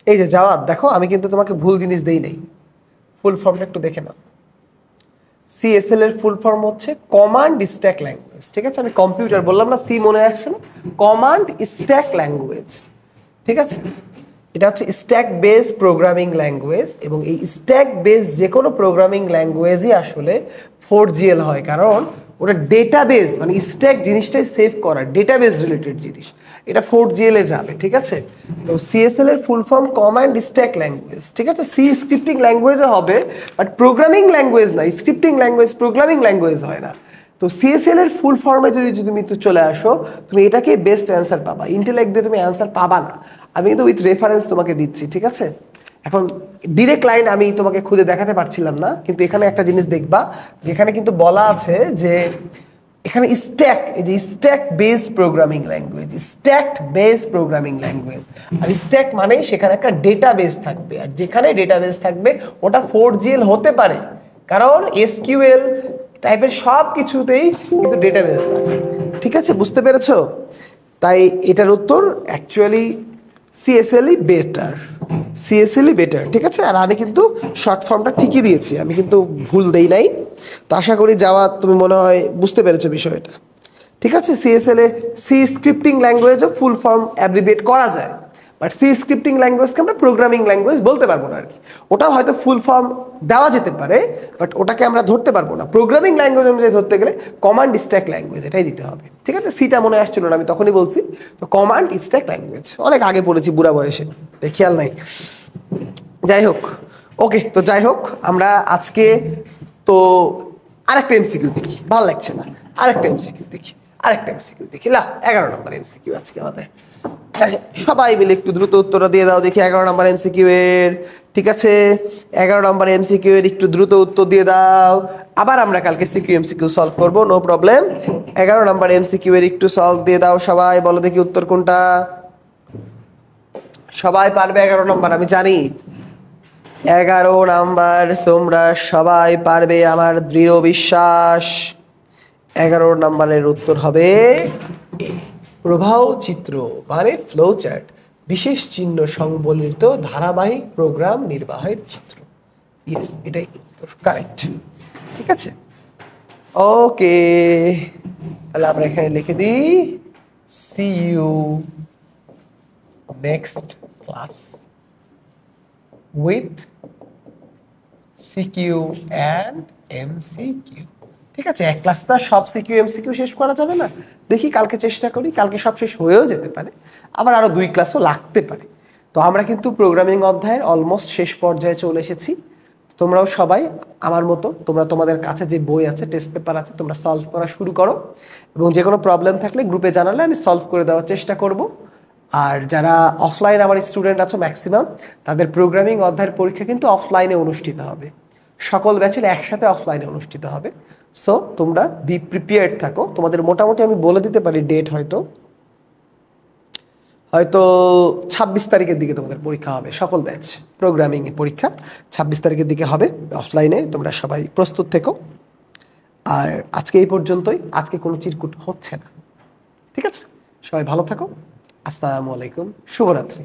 এই যে জাওয়াদ, দেখো আমি কিন্তু তোমাকে ভুল জিনিস দেই নাই, ফুল ফর্মটা একটু দেখে নাও। সিএসএল এর ফুল ফর্ম হচ্ছে কমান্ড স্ট্যাক ল্যাঙ্গুয়েজ, ঠিক আছে। আমি কম্পিউটার বললাম না, সি মনে আসছে না, কমান্ড স্ট্যাক ল্যাঙ্গুয়েজ, ঠিক আছে। এটা হচ্ছে স্ট্যাক বেস প্রোগ্রামিং ল্যাঙ্গুয়েজ, এবং এই স্ট্যাক বেস যে কোনো প্রোগ্রামিং ল্যাঙ্গুয়েজই আসলে 4GL হয়, কারণ ওটা ডেটাবেস, মানে স্ট্যাক জিনিসটাই সেভ করা, ডেটাবেস রিলেটেড জিনিস, এটা 4GL এ যাবে, ঠিক আছে। তো সিএসএল এর full form command stack language, ঠিক আছে। সি স্ক্রিপ্টিং ল্যাঙ্গুয়েজও হবে, বাট প্রোগ্রামিং ল্যাঙ্গুয়েজ না, স্ক্রিপ্টিং ল্যাঙ্গুয়েজ প্রোগ্রামিং ল্যাঙ্গুয়েজ হয় না। তো সিএসএল এর ফুল ফর্মে যদি তুমি একটু চলে আসো, তুমি এটাকে বেস্ট অ্যান্সার পাবা, ইন্টেলেক্ট দিয়ে তুমি অ্যান্সার পাবা না। আমি কিন্তু উইথ রেফারেন্স তোমাকে দিচ্ছি, ঠিক আছে। এখন ডিরেক্ট লাইন আমি তোমাকে খুঁজে দেখাতে পারছিলাম না, কিন্তু এখানে একটা জিনিস দেখবা, যেখানে কিন্তু বলা আছে যে এখানে স্ট্যাক, এই যে stack base programming language, stack base programming language. আর স্ট্যাক মানে সেখানে একটা ডেটাবেস থাকবে, আর যেখানে ডেটাবেস থাকবে ওটা 4GL হতে পারে, কারণ এসকিউএল টাইপের সব কিছুতেই কিন্তু ডেটাবেস লাগে, ঠিক আছে, বুঝতে পেরেছো। তাই এটার উত্তর অ্যাকচুয়ালি সিএসএলই বেটার, সিএসএলই বেটার, ঠিক আছে। আর আমি কিন্তু শর্ট ফর্মটা ঠিকই দিয়েছি, আমি কিন্তু ভুল দেই নাই। তো আশা করি যাওয়া তুমি মনে হয় বুঝতে পেরেছো বিষয়টা, ঠিক আছে। সিএসএল এ সি স্ক্রিপ্টিং ল্যাঙ্গুয়েজও ফুল ফর্ম অ্যাব্রিভিয়েট করা যায়, বাট সি স্ক্রিপ্টিং ল্যাঙ্গুয়েজকে আমরা প্রোগ্রামিং ল্যাঙ্গুয়েজ বলতে পারবো না আর কি। ওটা হয়তো ফুল ফর্ম দেওয়া যেতে পারে, বাট ওটাকে আমরা ধরতে পারবো না। প্রোগ্রামিং ল্যাঙ্গুয়েজ অনুযায়ী ধরতে গেলে কমান্ড স্ট্যাক ল্যাঙ্গুয়েজ এটাই দিতে হবে, ঠিক আছে। সিটা মনে আসছিল না, আমি তখনই বলছি। তো কমান্ড স্ট্যাক ল্যাঙ্গুয়েজ অনেক আগে পড়েছি বুড়া বয়সে, খেয়াল নাই। যাই হোক, ওকে, তো যাই হোক, আমরা আজকে তো আরেকটা এমসিকিউ দেখি, ভালো লাগছে না, আরেকটা এমসিকিউ দেখি, আরেকটা এমসিকিউ দেখি। 11 নম্বর এমসিকিউ আজকে আমাদের। সবাই মিলে একটু দ্রুত উত্তর দিয়ে দাও দেখি 11 নম্বর এমসিকিউ এর, ঠিক আছে। 11 নম্বর এমসিকিউ এর একটু দ্রুত উত্তর দিয়ে দাও। আবার আমরা কালকে সিকিউ এমসিকিউ সলভ করবো, নো প্রবলেম। 11 নম্বর এমসিকিউ এর একটু সলভ দিয়ে দাও সবাই, বলো দেখি উত্তর কোনটা। সবাই পারবে 11 নম্বর, আমি জানি 11 নাম্বার তোমরা সবাই পারবে, আমার দৃঢ় বিশ্বাস। 11 নম্বরের উত্তর হবে প্রবাহ চিত্র, মানে ফ্লো চার্ট, বিশেষ চিহ্ন সংবলিত ধারাবাহিক প্রোগ্রাম নির্বাহের চিত্র। ইয়েস, এটাই উত্তর, কারেক্ট, ঠিক আছে। ওকে, তাহলে আমরা এখানে লিখে দিই see you next class with CQ and MCQ, ঠিক আছে। এক ক্লাসটা সব সিকিউ এমসিকিউ শেষ করা যাবে না, দেখি কালকে চেষ্টা করি, কালকে সব শেষ হয়েও যেতে পারে, আবার আরো 2 ক্লাসও লাগতে পারে। তো আমরা কিন্তু প্রোগ্রামিং অধ্যায়ের অলমোস্ট শেষ পর্যায়ে চলে এসেছি। তোমরাও সবাই আমার মতো, তোমরা তোমাদের কাছে যে বই আছে, টেস্ট পেপার আছে, তোমরা সলভ করা শুরু করো, এবং যে কোনো প্রবলেম থাকলে গ্রুপে জানালে আমি সলভ করে দেওয়ার চেষ্টা করব। আর যারা অফলাইন আমার স্টুডেন্ট আছো ম্যাক্সিমাম, তাদের প্রোগ্রামিং অধ্যায়ের পরীক্ষা কিন্তু অফলাইনে অনুষ্ঠিত হবে, সকল ব্যাচের একসাথে অফলাইনে অনুষ্ঠিত হবে। সো তোমরা বি প্রিপেয়ার্ড থাকো। তোমাদের মোটামুটি আমি বলে দিতে পারি ডেট, হয়তো 26 তারিখের দিকে তোমাদের পরীক্ষা হবে, সকল ব্যাচ প্রোগ্রামিং এর পরীক্ষা 26 তারিখের দিকে হবে অফলাইনে। তোমরা সবাই প্রস্তুত থেকো। আর আজকে এই পর্যন্তই, আজকে কোনো চিরকুট হচ্ছে না, ঠিক আছে। সবাই ভালো থাকো, আসসালামু আলাইকুম, শুভরাত্রি।